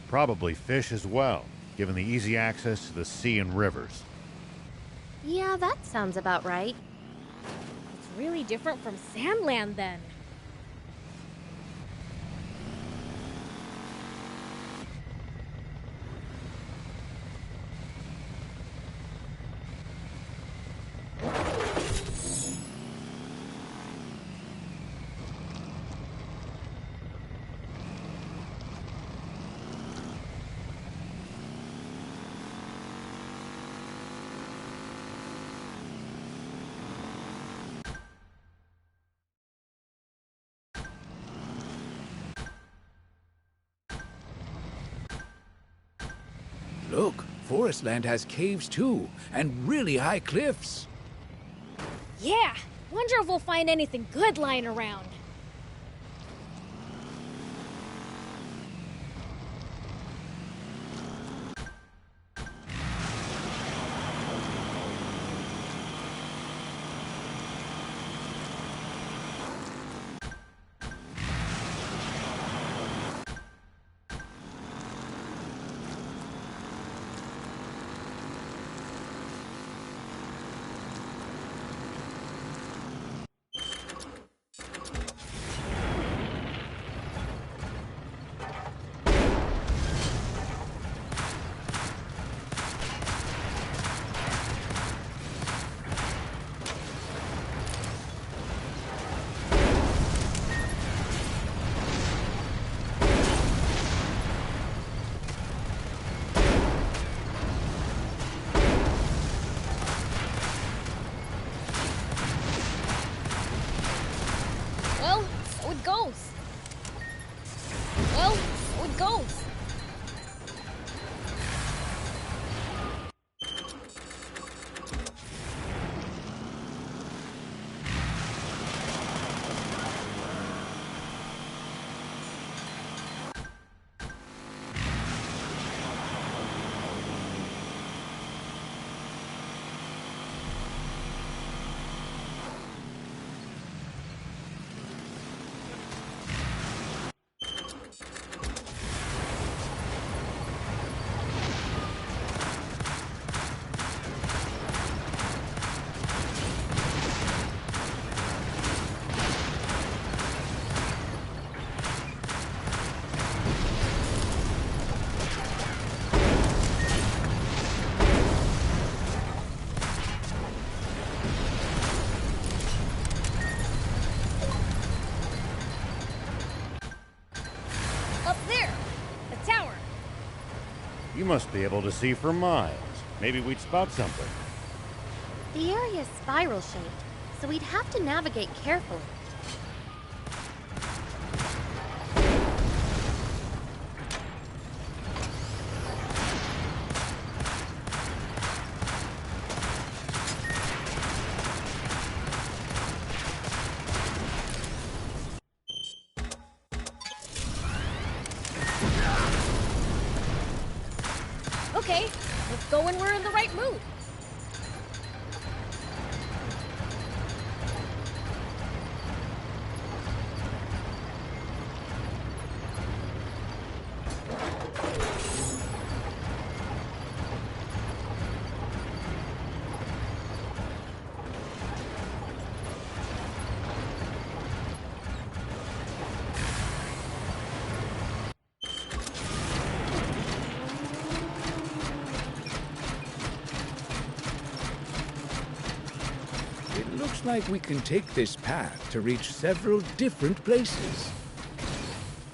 Probably fish as well, given the easy access to the sea and rivers. Yeah, that sounds about right. It's really different from Sandland then. Look, Forestland has caves too, and really high cliffs. Yeah, wonder if we'll find anything good lying around. You must be able to see for miles. Maybe we'd spot something. The area is spiral-shaped, so we'd have to navigate carefully. Okay, let's go when we're in the right mood. Looks like we can take this path to reach several different places.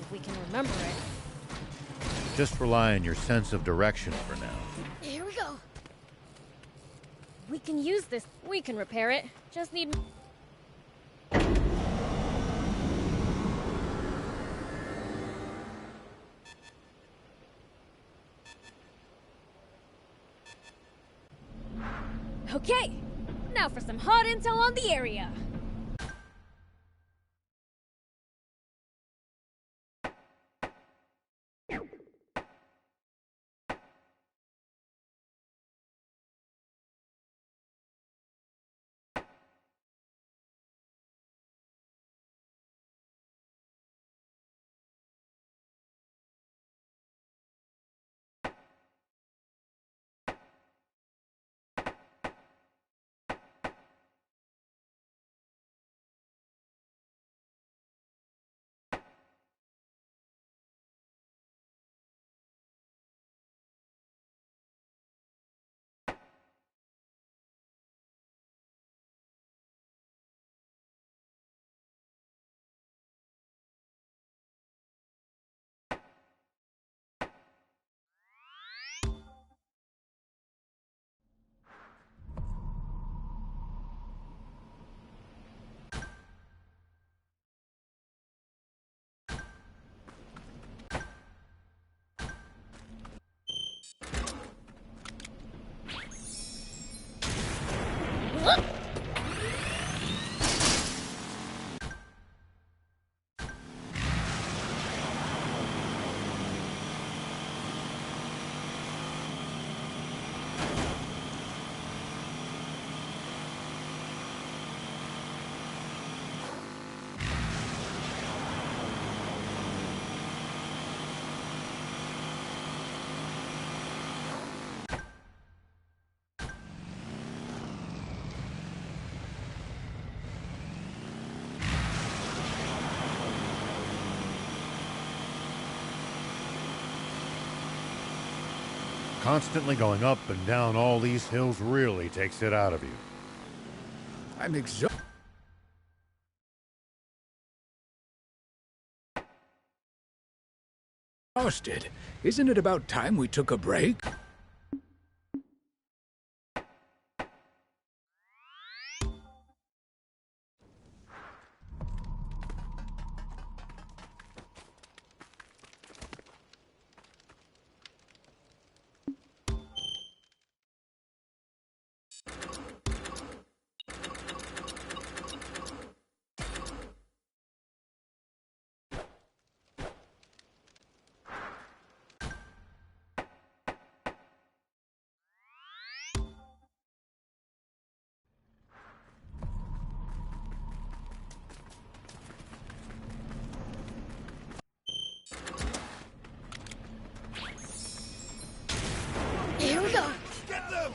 If we can remember it. Just rely on your sense of direction for now. Here we go. We can use this. We can repair it. Just need... Okay, now for some hot intel on the area. Constantly going up and down all these hills really takes it out of you. I'm exhausted. Isn't it about time we took a break? Here we go. Get them!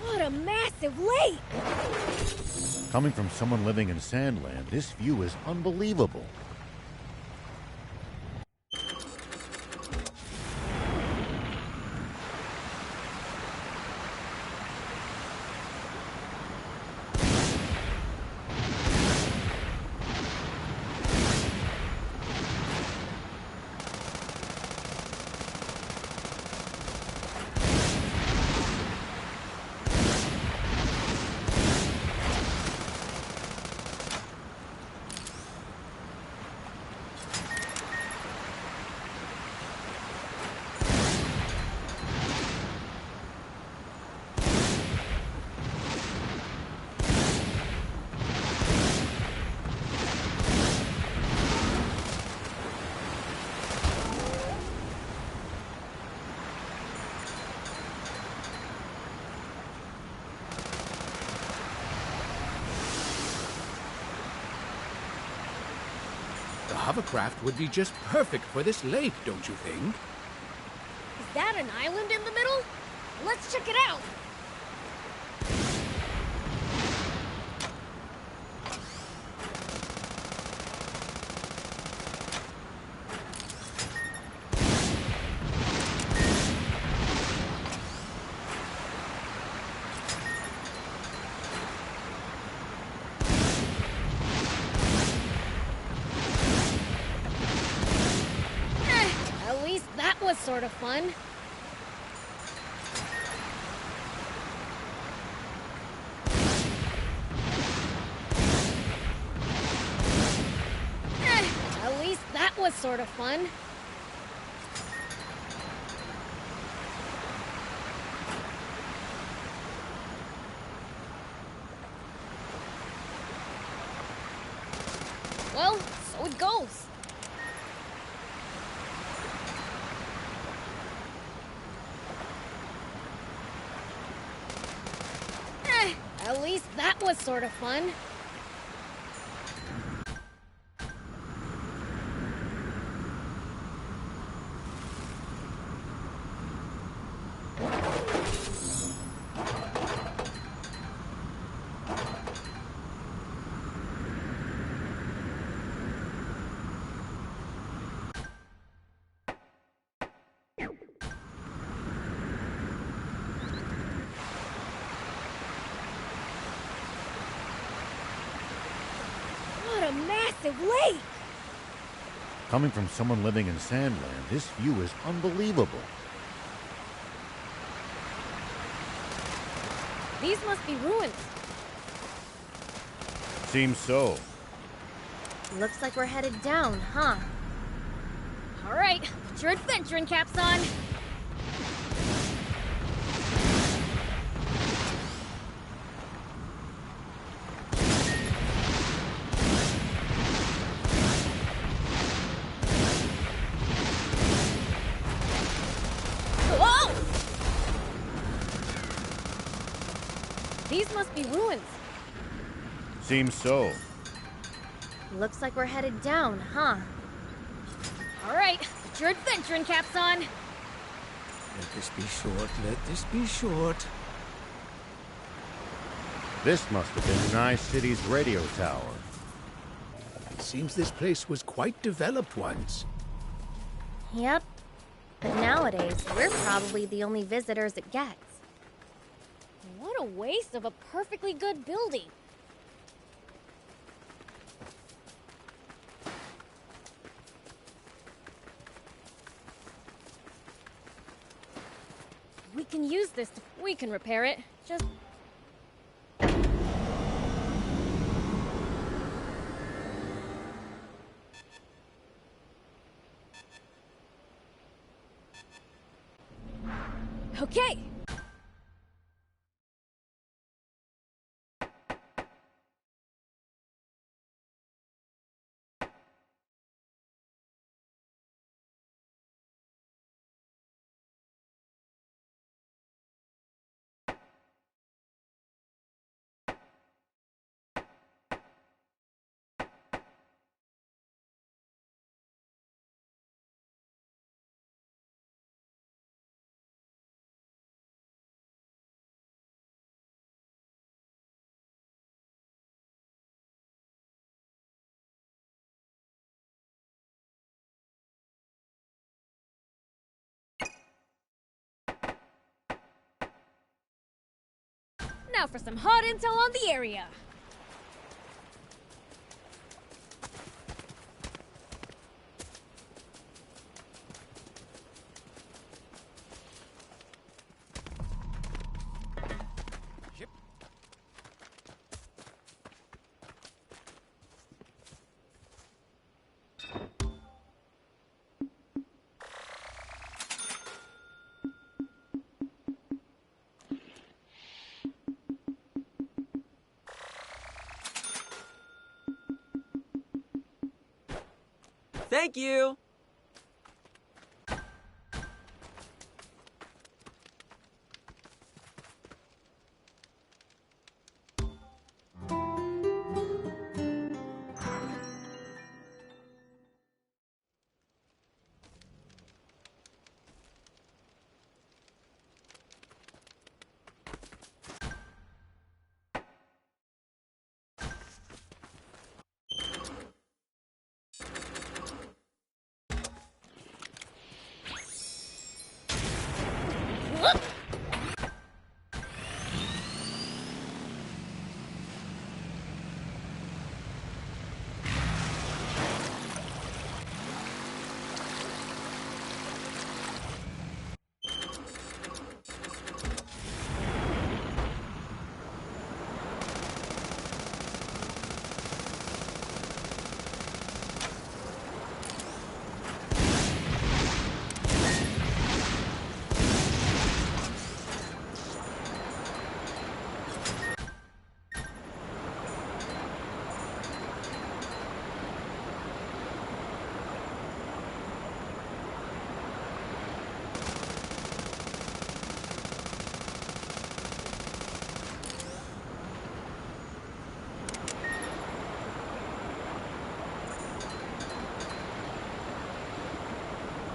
What a massive lake! Coming from someone living in Sandland, this view is unbelievable. hovercraft would be just perfect for this lake, don't you think? Is that an island in the middle? Let's check it out! At least that was sort of fun. At least that was sort of fun. Well, so it goes. At least that was sort of fun. What a massive lake! Coming from someone living in Sandland, this view is unbelievable. These must be ruins. Seems so. Looks like we're headed down, huh? All right, put your adventuring caps on. Whoa! These must be ruins. Seems so. Looks like we're headed down, huh? All right, put your adventuring caps on. Let this be short, let this be short. This must have been Nye City's radio tower. It seems this place was quite developed once. Yep. But nowadays, we're probably the only visitors it gets. What a waste of a perfectly good building. We can use this we can repair it. Just... Okay. Now for some hot intel on the area. Thank you!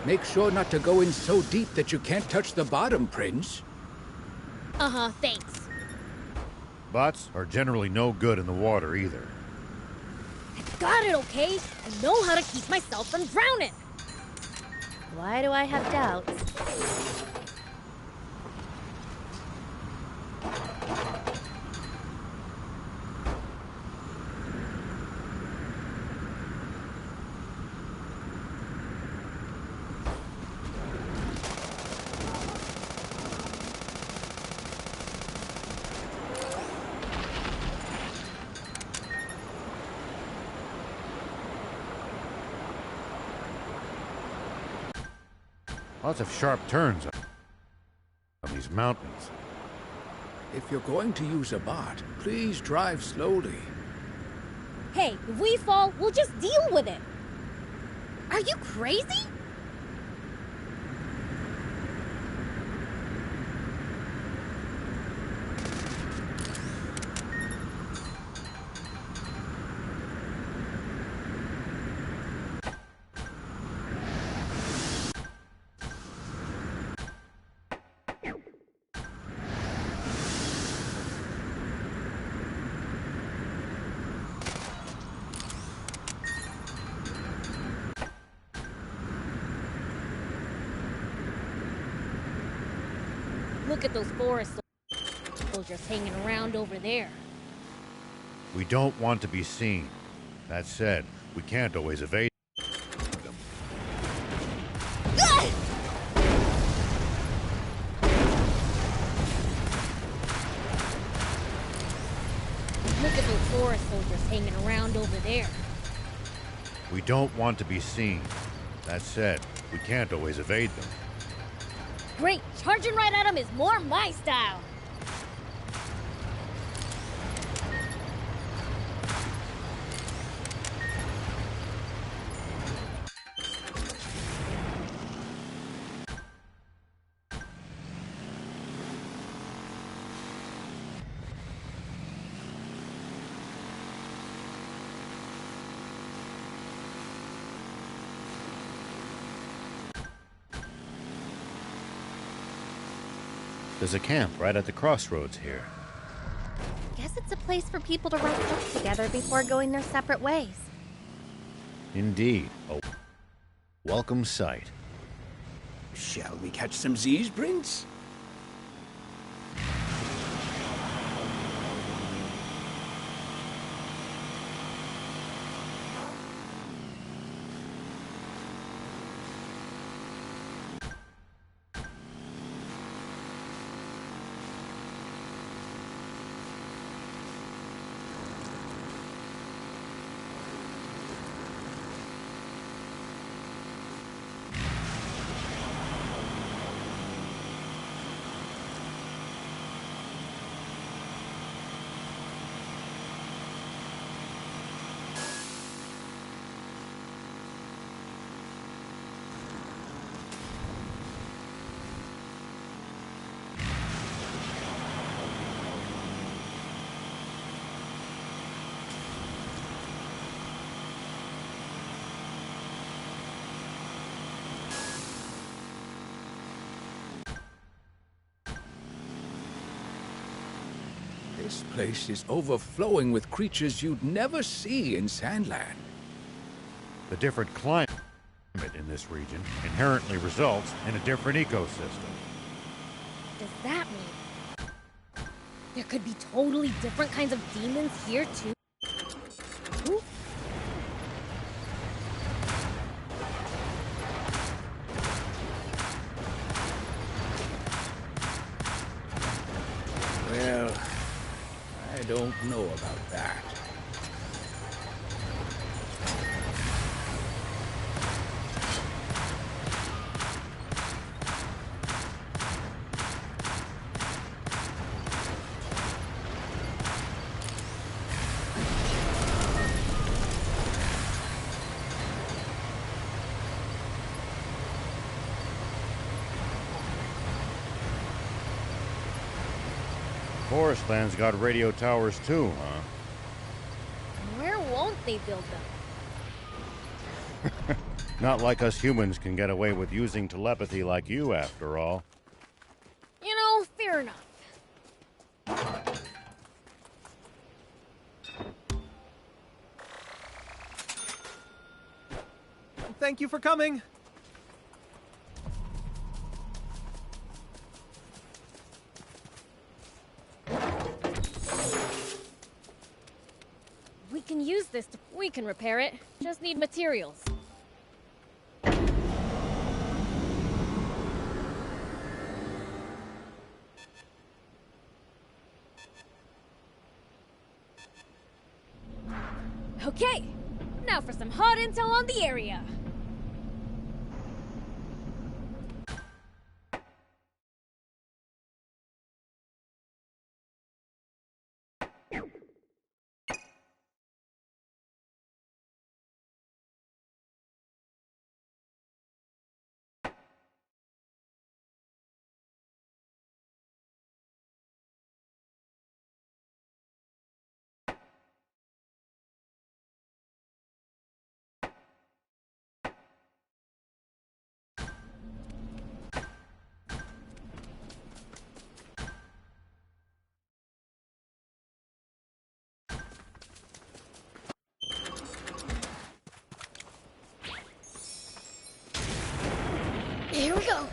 Make sure not to go in so deep that you can't touch the bottom, Prince. Uh-huh, thanks. Bots are generally no good in the water either. Got it, okay? I know how to keep myself from drowning. Why do I have doubts? Lots of sharp turns on these mountains. If you're going to use a bot, please drive slowly. Hey, if we fall, we'll just deal with it. Are you crazy? Look at those forest soldiers hanging around over there. We don't want to be seen. That said, we can't always evade them. Look at those forest soldiers hanging around over there. We don't want to be seen. That said, we can't always evade them. Great, charging right at them is more my style. There's a camp right at the crossroads here. Guess it's a place for people to rest up together before going their separate ways. Indeed. A welcome sight. Shall we catch some Z's, Prince? This place is overflowing with creatures you'd never see in Sandland. The different climate in this region inherently results in a different ecosystem. Does that mean there could be totally different kinds of demons here too? Well, I don't know about that. Forestland's got radio towers too, huh? Where won't they build them? Not like us humans can get away with using telepathy like you, after all. You know, fair enough. Thank you for coming. We can use this we can repair it. Just need materials. Okay, now for some hot intel on the area. Here we go.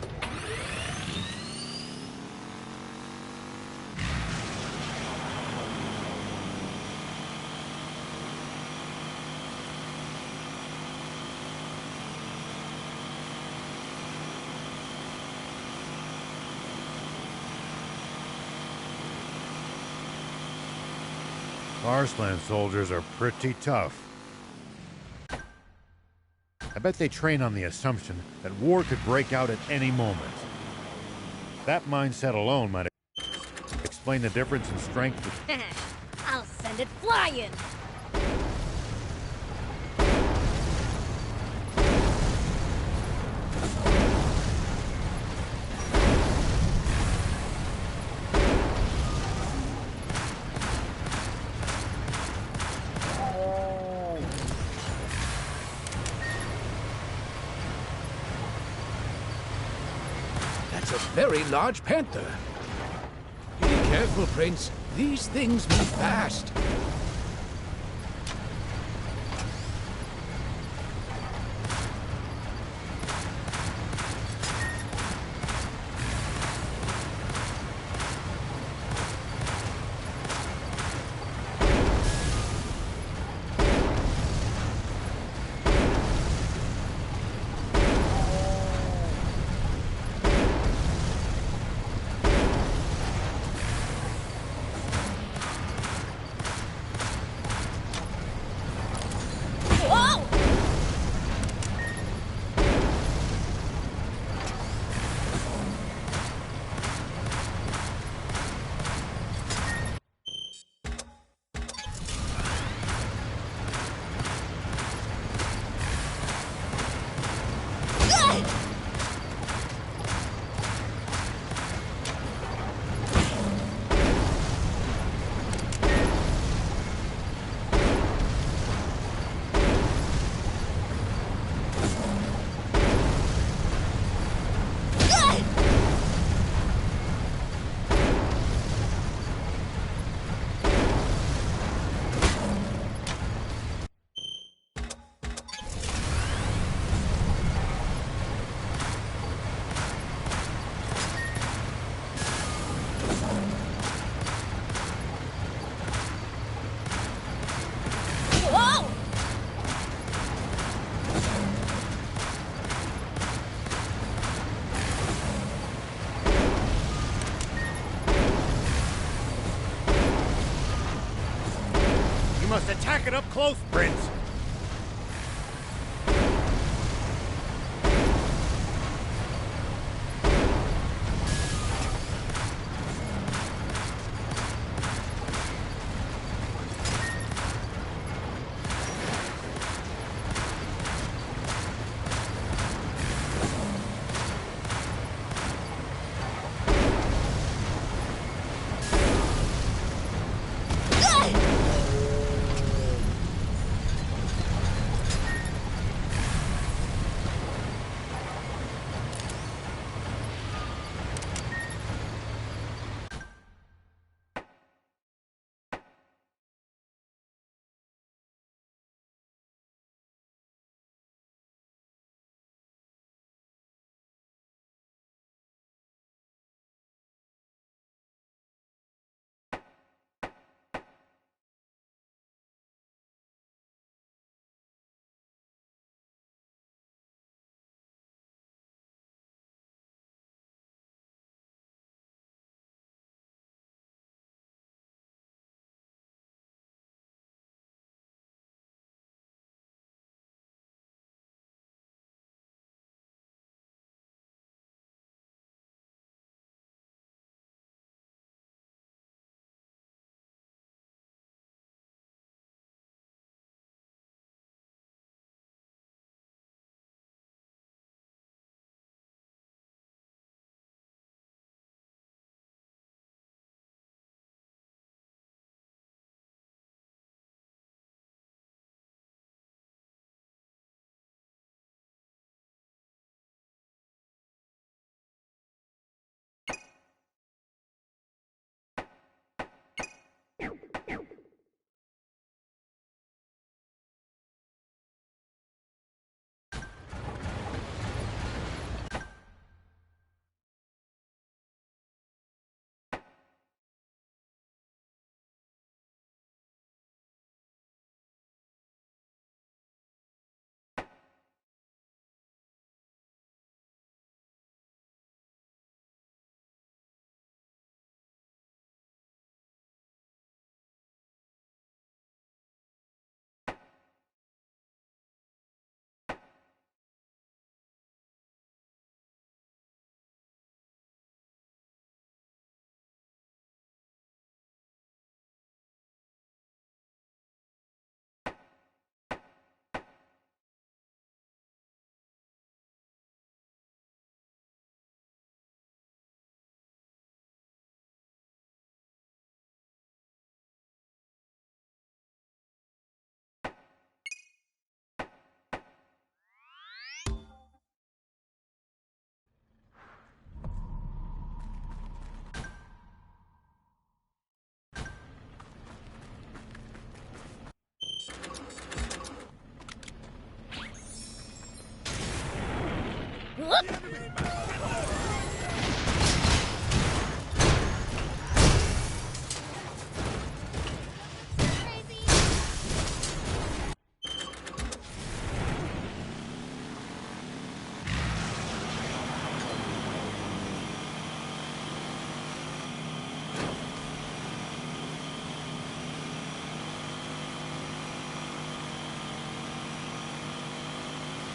Arslan soldiers are pretty tough. I bet they train on the assumption that war could break out at any moment. That mindset alone might explain the difference in strength. I'll send it flying. That's a very large panther. Be careful, Prince. These things move fast. Must attack it up close, Prince.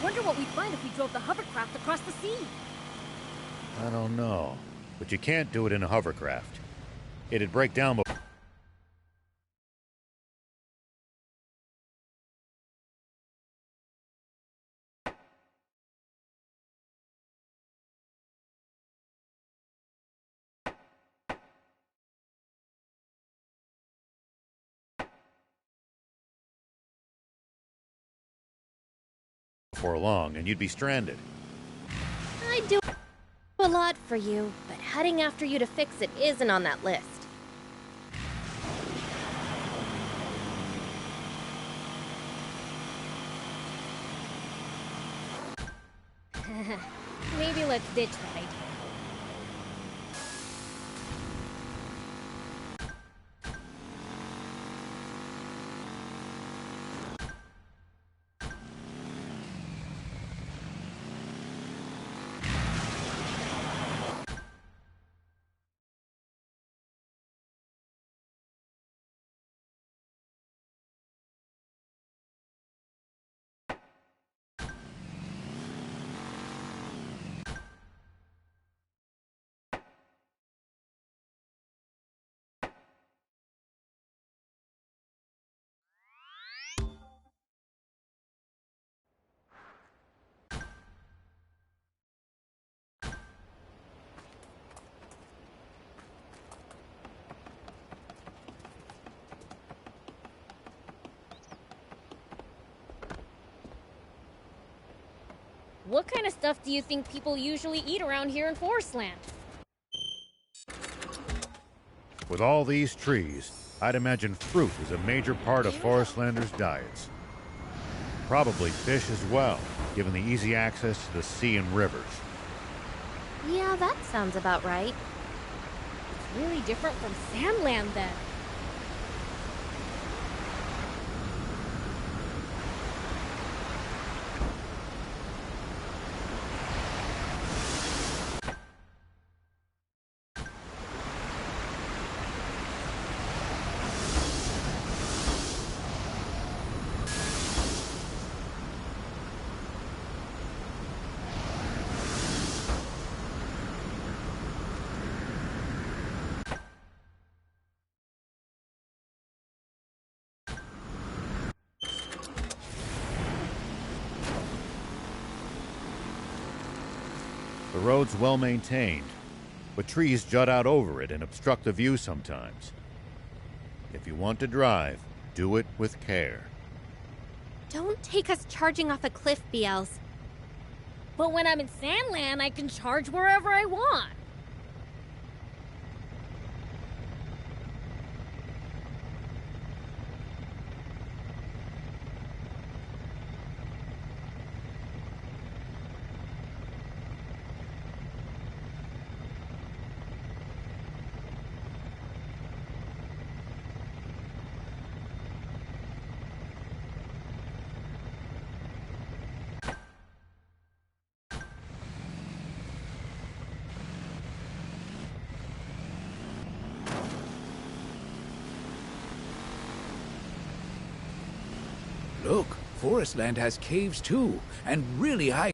Wonder what we'd find if we drove the hovercraft across the sea. I don't know. But you can't do it in a hovercraft. It'd break down before long, and you'd be stranded. I'd do a lot for you, but heading after you to fix it isn't on that list. Maybe let's ditch that idea. What kind of stuff do you think people usually eat around here in Forestland? With all these trees, I'd imagine fruit is a major part of Forestlanders' diets. Probably fish as well, given the easy access to the sea and rivers. Yeah, that sounds about right. It's really different from Sandland then. The road's well maintained, but trees jut out over it and obstruct the view sometimes. If you want to drive, do it with care. Don't take us charging off a cliff, BLs. But when I'm in Sandland, I can charge wherever I want. Look, Forestland has caves too, and really high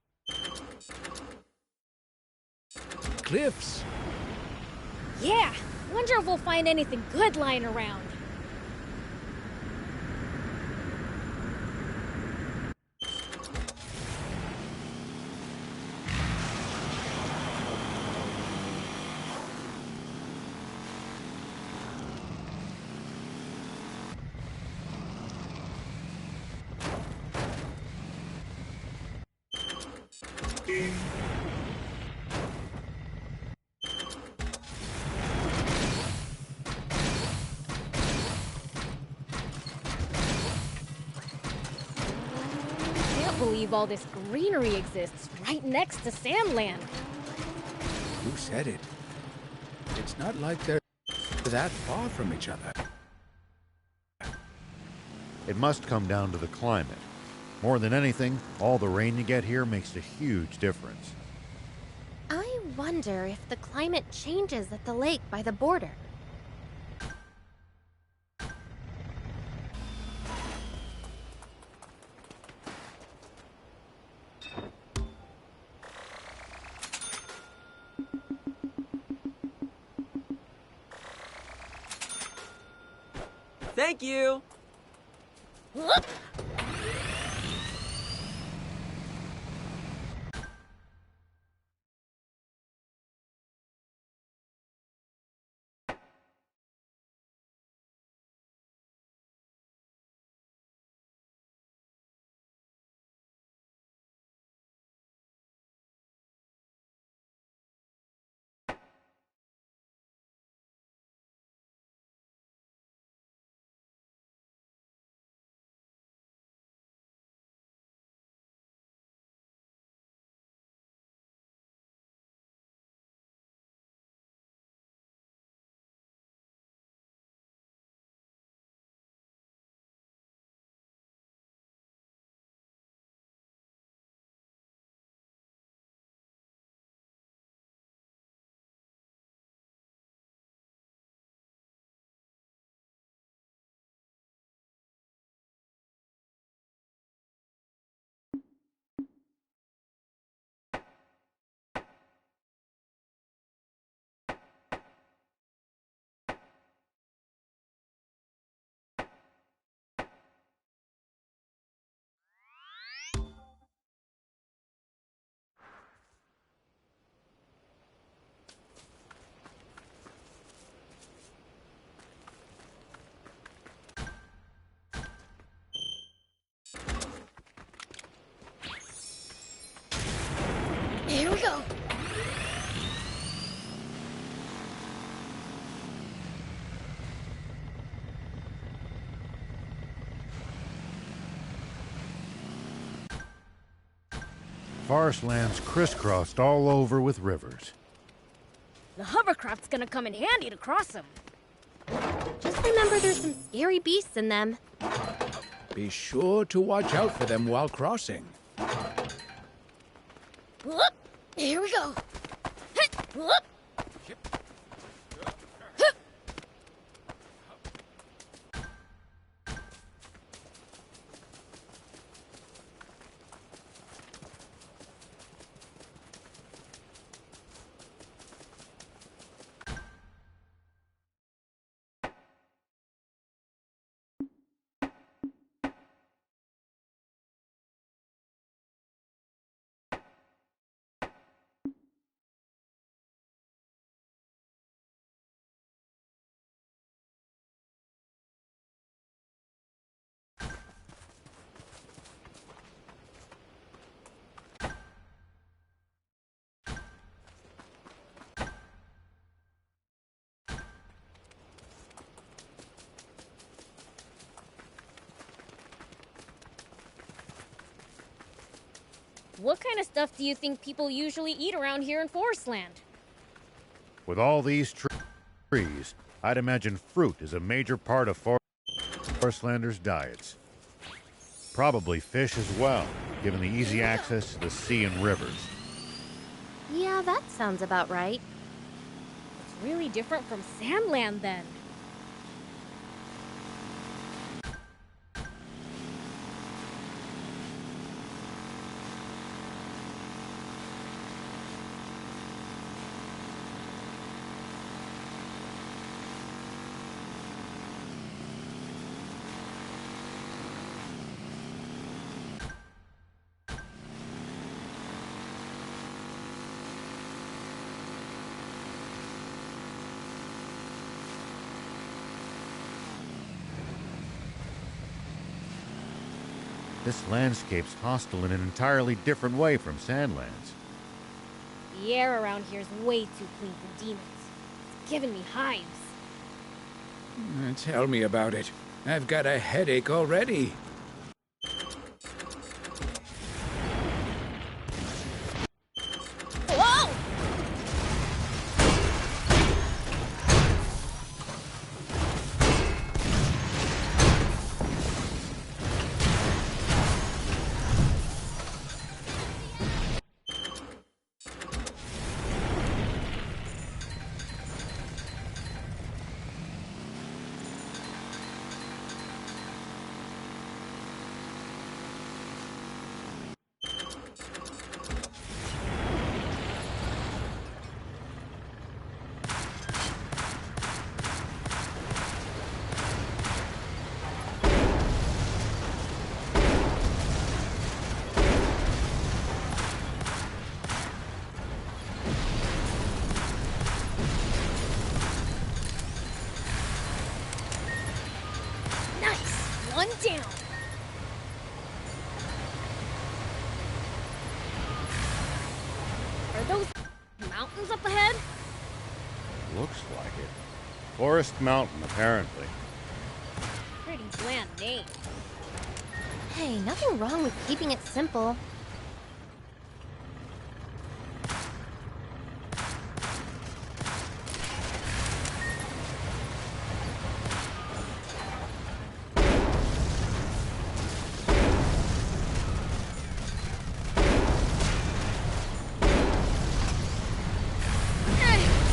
cliffs. Yeah, wonder if we'll find anything good lying around. Can't believe all this greenery exists. right next to Sandland. Who said it? It's not like they're that far from each other. It must come down to the climate. More than anything, all the rain you get here makes a huge difference. I wonder if the climate changes at the lake by the border. Thank you! Here we go. Forest land's crisscrossed all over with rivers. The hovercraft's gonna come in handy to cross them. Just remember there's some scary beasts in them. Be sure to watch out for them while crossing. Whoop! Here we go. Whoop! What kind of stuff do you think people usually eat around here in Forestland? With all these trees, I'd imagine fruit is a major part of Forestlanders' diets. Probably fish as well, given the easy access to the sea and rivers. Yeah, that sounds about right. It's really different from Sandland then. This landscape's hostile in an entirely different way from Sandland's. The air around here is way too clean for demons. It's giving me hives. Tell me about it. I've got a headache already. one down. Are those mountains up ahead? Looks like it. Forest Mountain, apparently. Pretty bland name. Hey, nothing wrong with keeping it simple.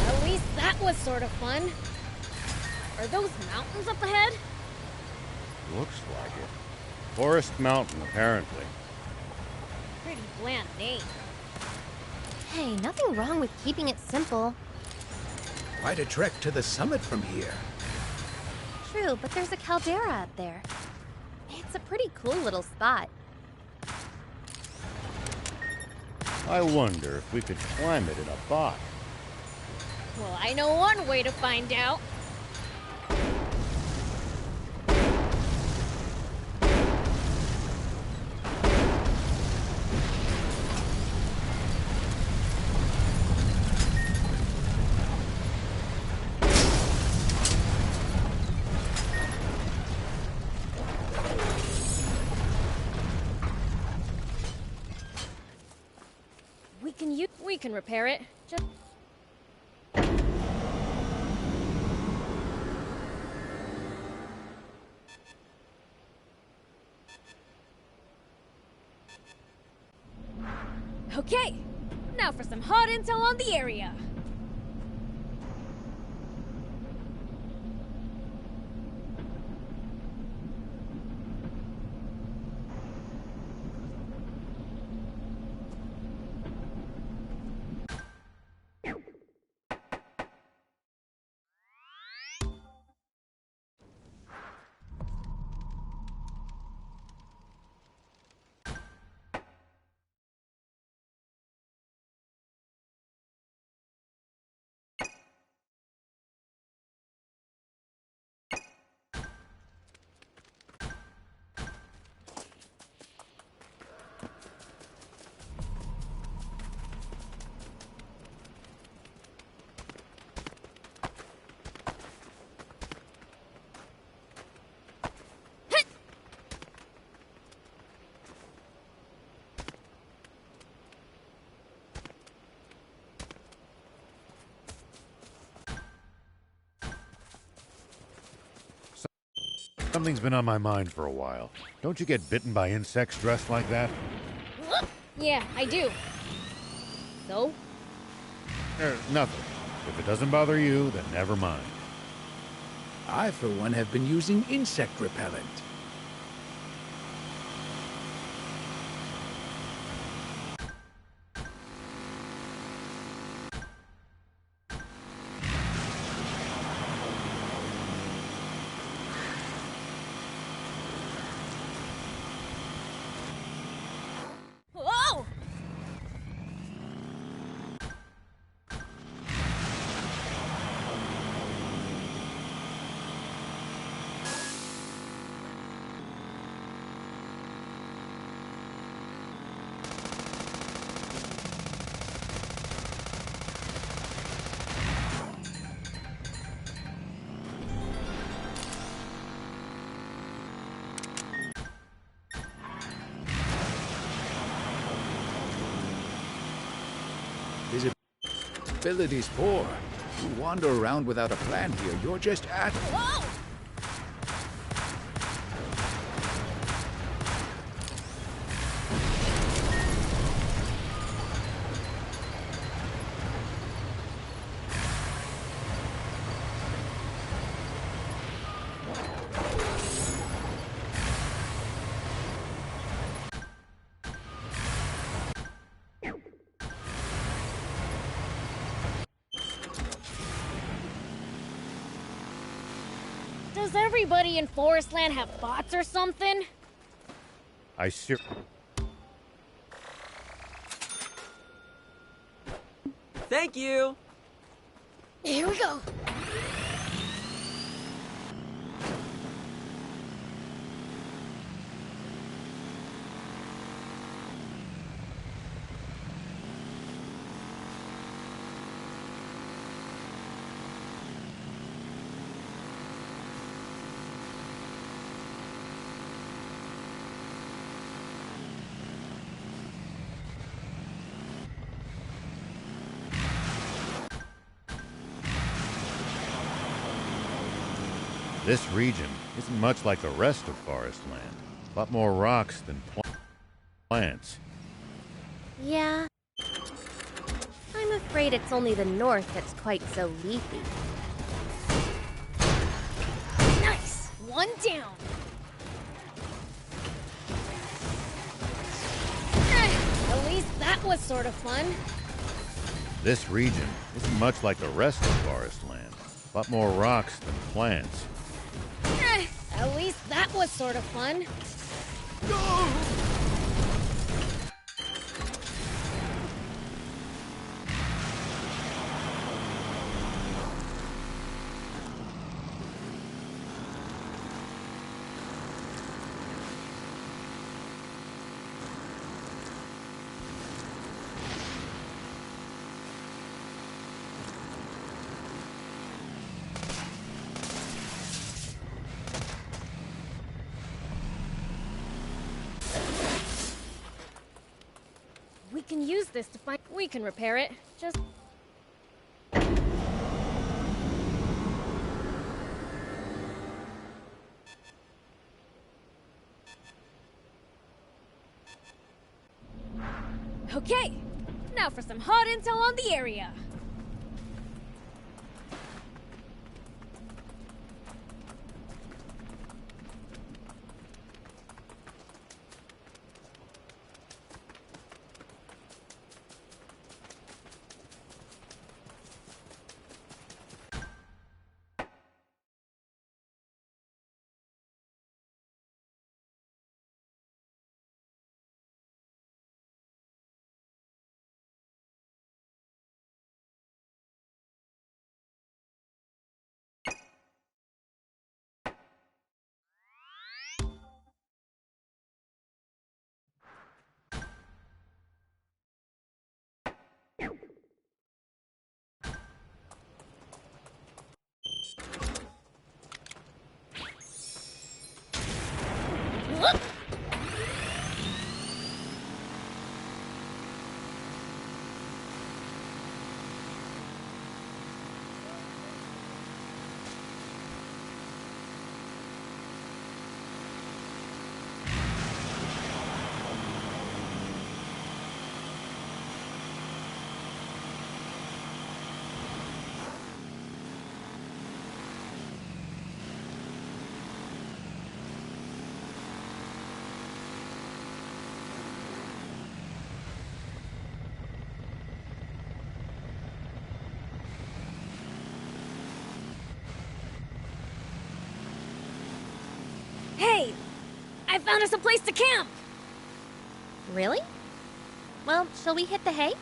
At least that was sort of fun. Are those mountains up ahead? Looks like it. Forest Mountain, apparently. Pretty bland name. Hey, nothing wrong with keeping it simple. Quite a trek to the summit from here. True, but there's a caldera up there. It's a pretty cool little spot. I wonder if we could climb it in a bot. Well, I know one way to find out. We can repair it. Just okay, now for some hot intel on the area. Something's been on my mind for a while. Don't you get bitten by insects dressed like that? Yeah, I do. So? Nothing. If it doesn't bother you, then never mind. I, for one, have been using insect repellent. Whoa! Visibility's poor. You wander around without a plan here. You're just at... Whoa! Does everybody in Forestland have bots or something? Thank you! Here we go. This region isn't much like the rest of Forest Land. A lot more rocks than plants. Yeah. I'm afraid it's only the north that's quite so leafy. Nice! One down. At least that was sort of fun. This region isn't much like the rest of Forest Land. A lot more rocks than plants. At least that was sort of fun. We can use this to find... We can repair it. Just... Okay, now for some hot intel on the area. Hey! I found us a place to camp! Really? Well, shall we hit the hay?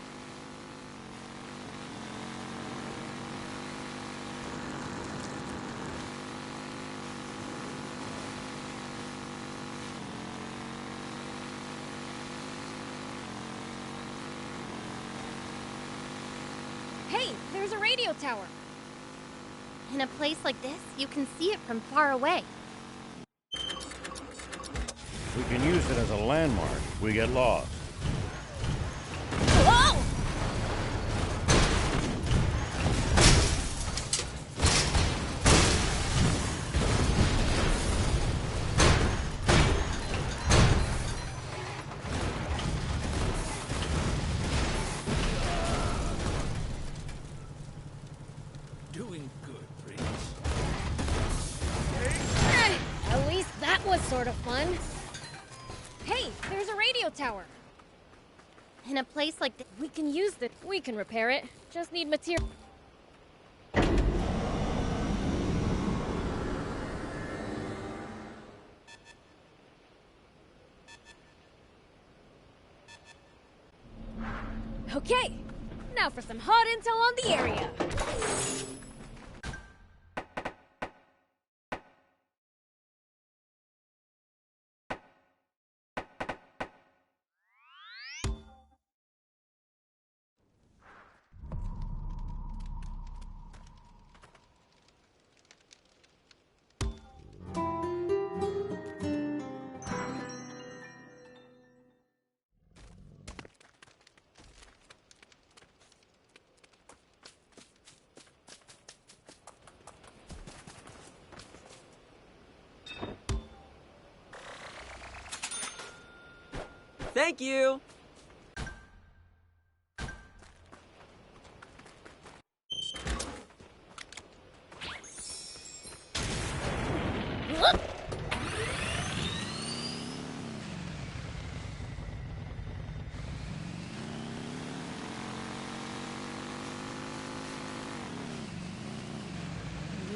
Hey, there's a radio tower. In a place like this, you can see it from far away. We can use it as a landmark if we get lost. Whoa! Doing good, Prince. At least that was sort of fun. Hey, there's a radio tower. In a place like this, we can use this. We can repair it. Just need material. Okay, now for some hot intel on the area. Thank you!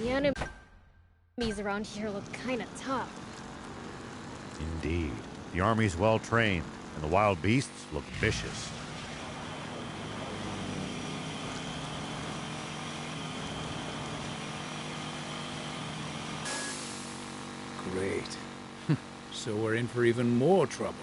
The enemies around here look kinda tough. Indeed. The army's well trained, and the wild beasts look vicious. Great. So we're in for even more trouble.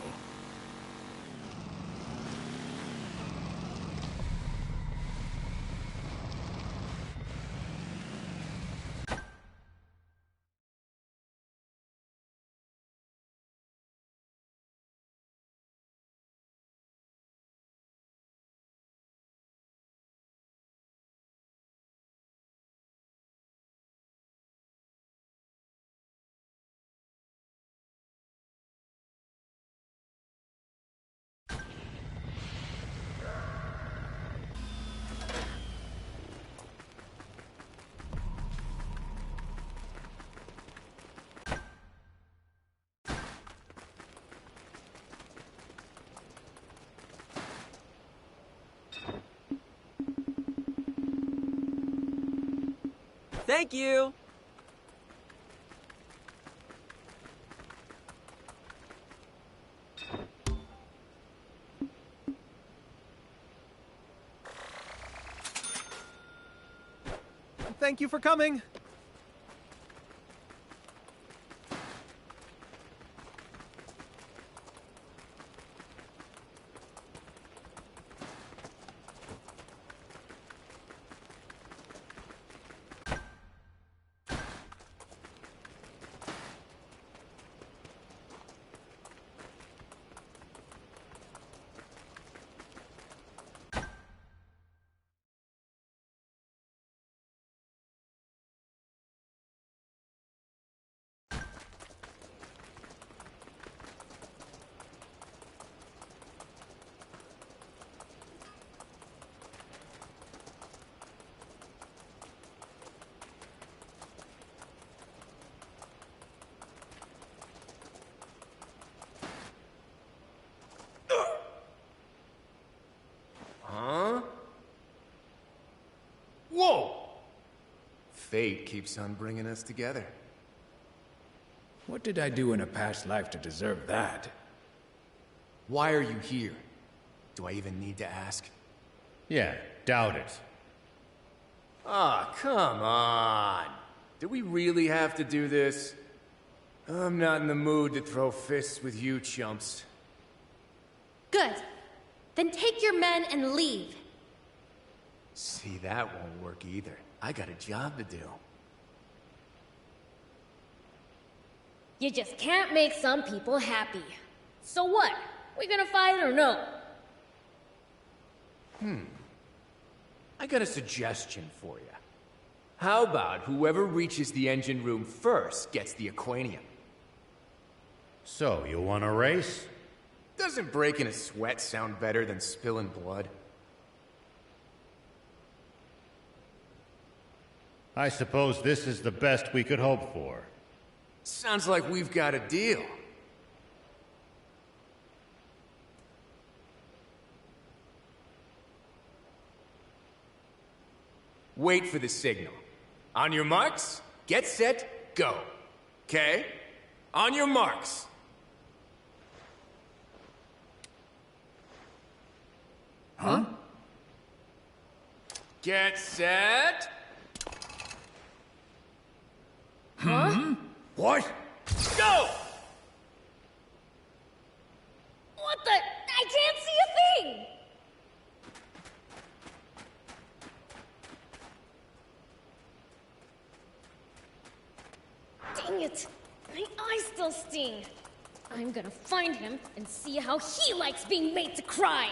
Thank you! Thank you for coming. Whoa! Fate keeps on bringing us together. What did I do in a past life to deserve that? Why are you here? Do I even need to ask? Yeah, doubt it. Ah, come on. Do we really have to do this? I'm not in the mood to throw fists with you chumps. Good. Then take your men and leave. See, that won't work either. I got a job to do. You just can't make some people happy. So what? We gonna fight or no? I got a suggestion for you. How about whoever reaches the engine room first gets the Aquanium? So, you want a race? Doesn't breaking a sweat sound better than spilling blood? I suppose this is the best we could hope for. Sounds like we've got a deal. Wait for the signal. On your marks, get set, go. Okay? On your marks. Huh? Get set. Huh? What? Go! What the? I can't see a thing! Dang it! My eyes still sting. I'm gonna find him and see how he likes being made to cry.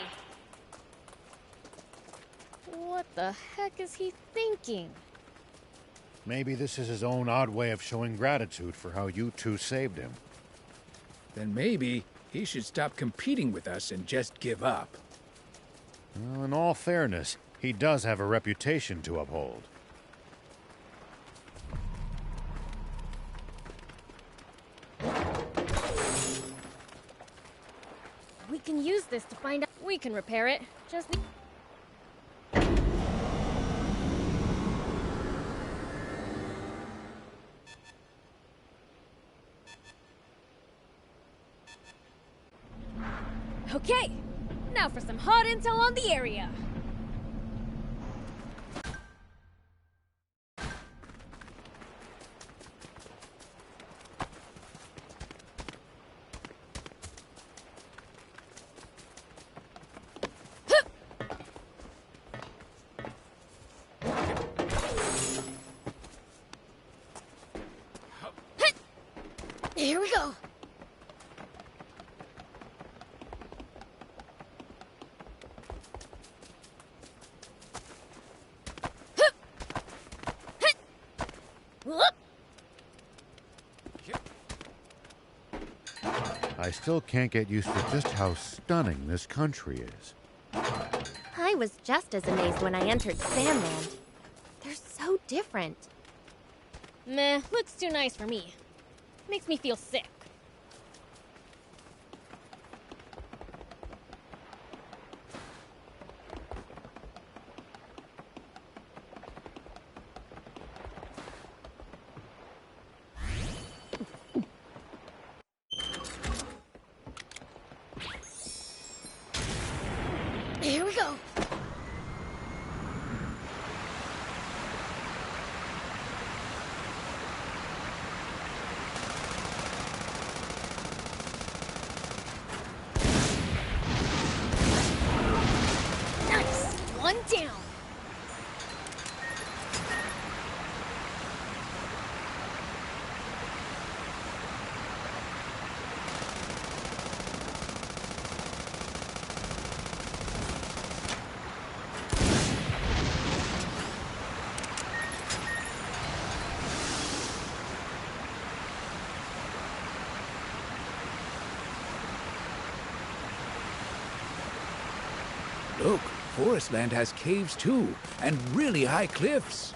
What the heck is he thinking? Maybe this is his own odd way of showing gratitude for how you two saved him. Then maybe He should stop competing with us and just give up. Well, in all fairness, he does have a reputation to uphold. We can use this to find out. We can repair it. Just need. Okay, now for some hot intel on the area. Here we go. I still can't get used to just how stunning this country is. I was just as amazed when I entered Sandland. They're so different. Meh, looks too nice for me. Makes me feel sick. Here we go. Nice. One down. Look, Forestland has caves too, and really high cliffs.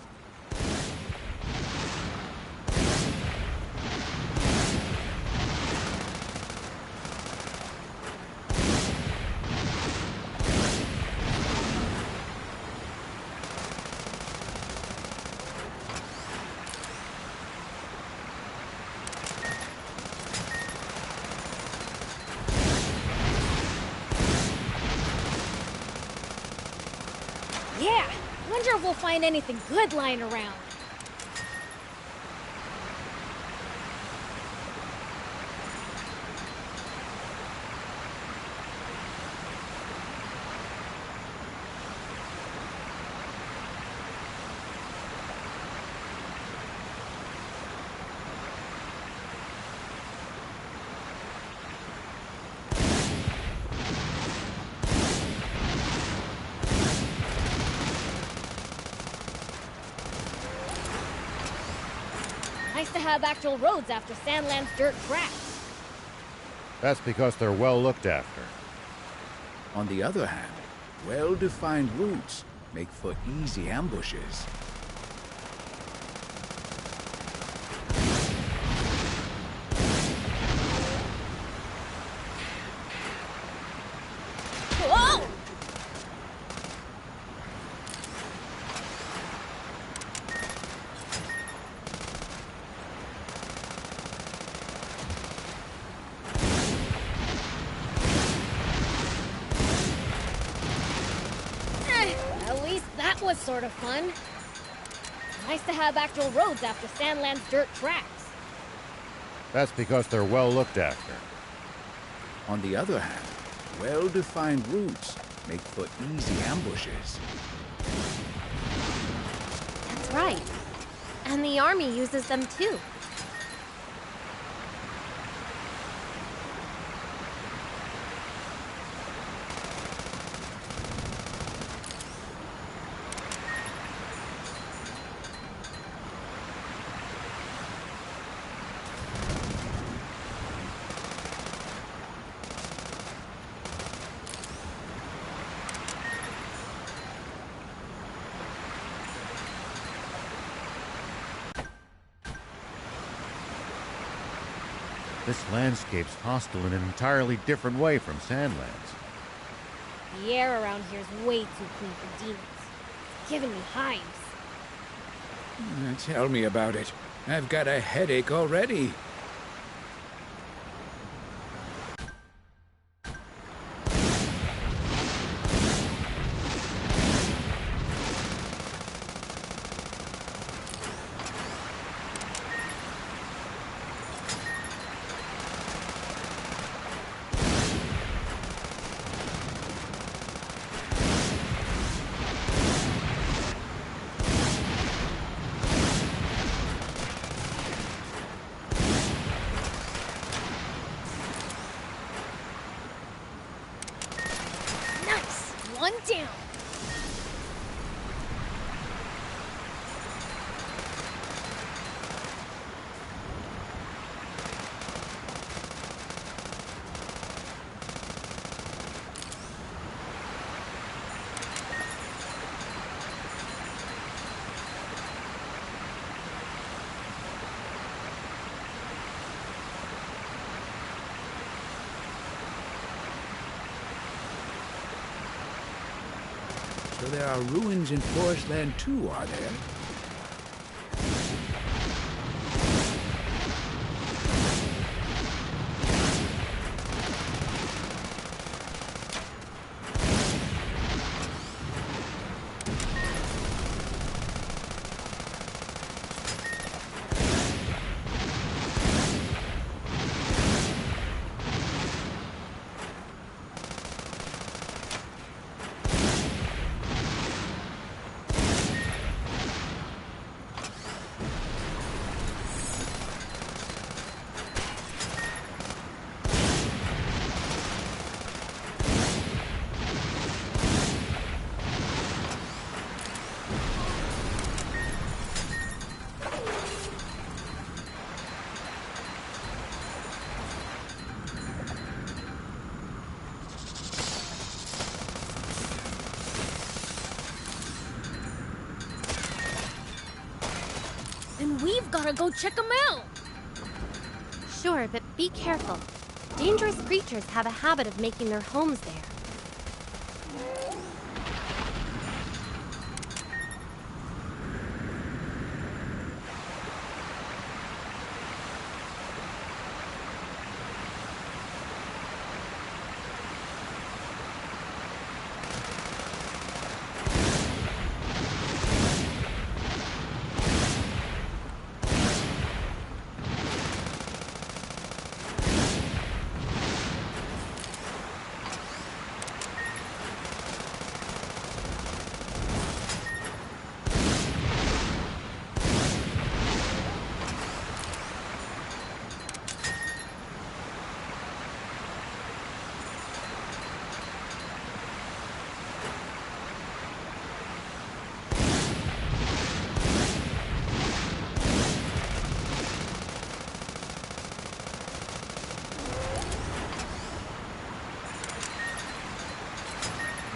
Yeah, wonder if we'll find anything good lying around. Nice to have actual roads after Sandland's dirt tracks. That's because they're well looked after. On the other hand, well-defined routes make for easy ambushes. Whoa! At least that was sort of fun. Nice to have actual roads after Sandland's dirt tracks. That's because they're well looked after. On the other hand, well-defined routes make for easy ambushes. That's right. And the army uses them too. This landscape's hostile in an entirely different way from Sandlands. The air around here is way too clean for demons. It's giving me hives. Tell me about it. I've got a headache already. One down. So there are ruins in Forestland too, are there? Then we've gotta go check them out! Sure, but be careful. Dangerous creatures have a habit of making their homes there.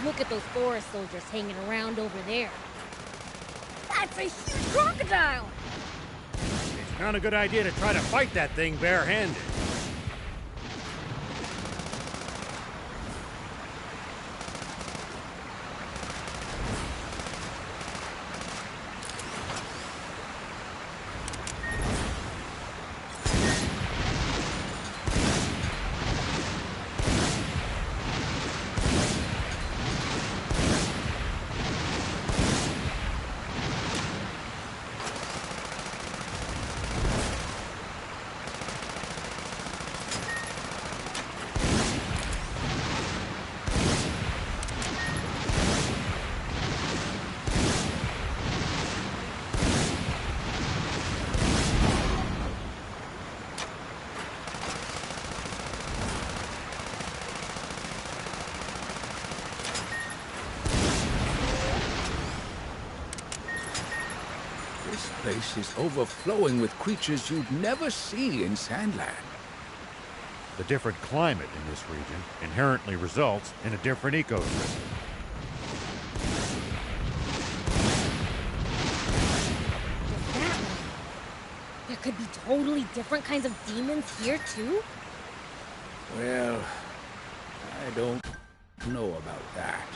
Look at those forest soldiers hanging around over there. That's a huge crocodile! It's not a good idea to try to fight that thing barehanded. This place is overflowing with creatures you'd never see in Sandland. The different climate in this region inherently results in a different ecosystem. there could be totally different kinds of demons here, too? Well, I don't know about that.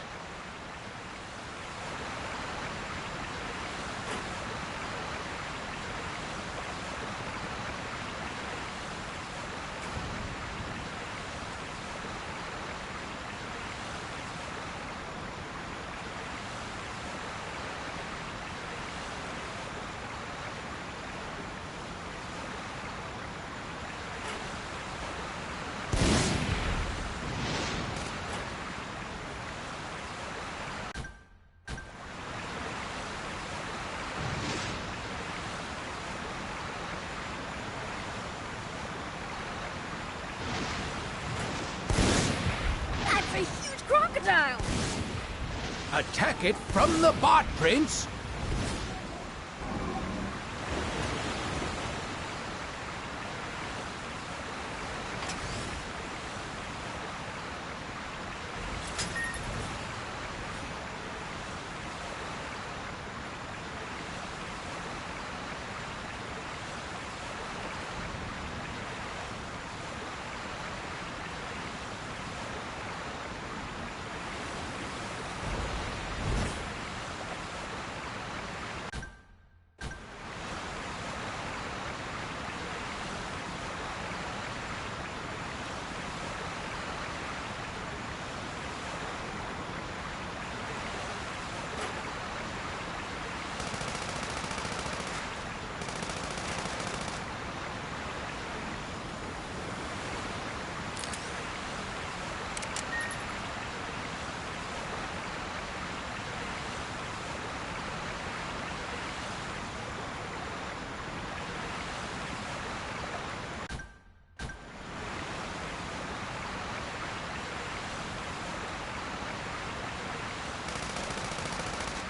That's a huge crocodile! Attack it from the bot, Prince!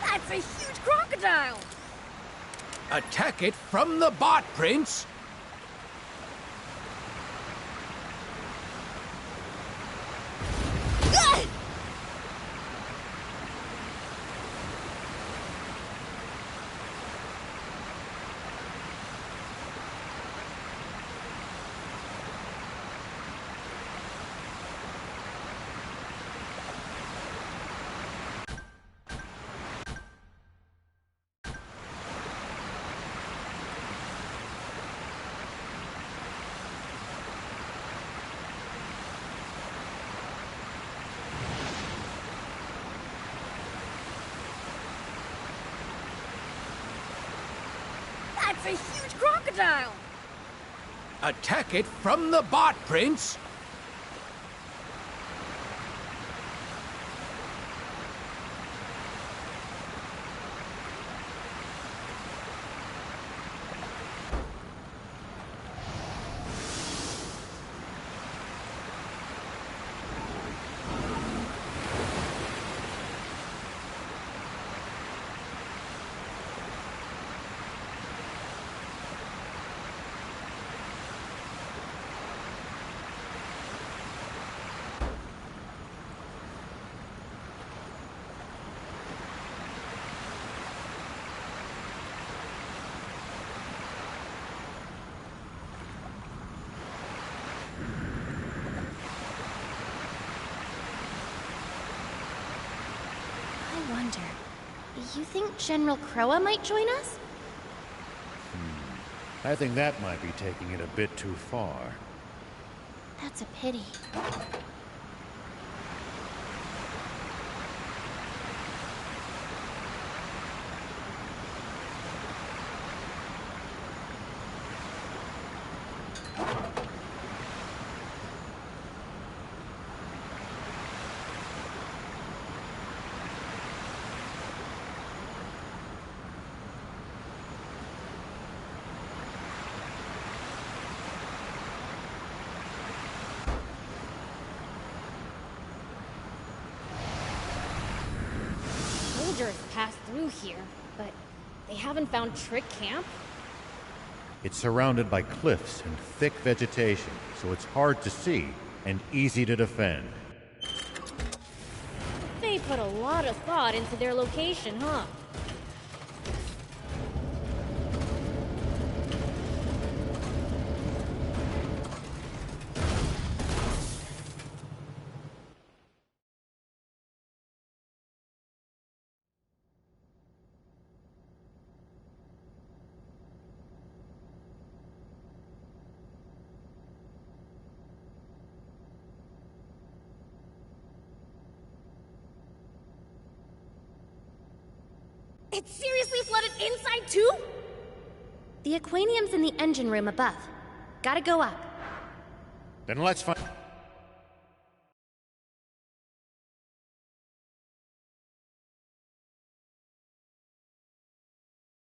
That's a huge crocodile! Attack it from the bot, Prince! That's a huge crocodile! Attack it from the bot, Prince! I wonder, you think General Croa might join us? I think that might be taking it a bit too far. That's a pity. Soldiers passed through here, but they haven't found Trick Camp? It's surrounded by cliffs and thick vegetation, so it's hard to see and easy to defend. They put a lot of thought into their location, huh? It's seriously flooded inside too? The aquanium's in the engine room above. Gotta go up. Then let's find...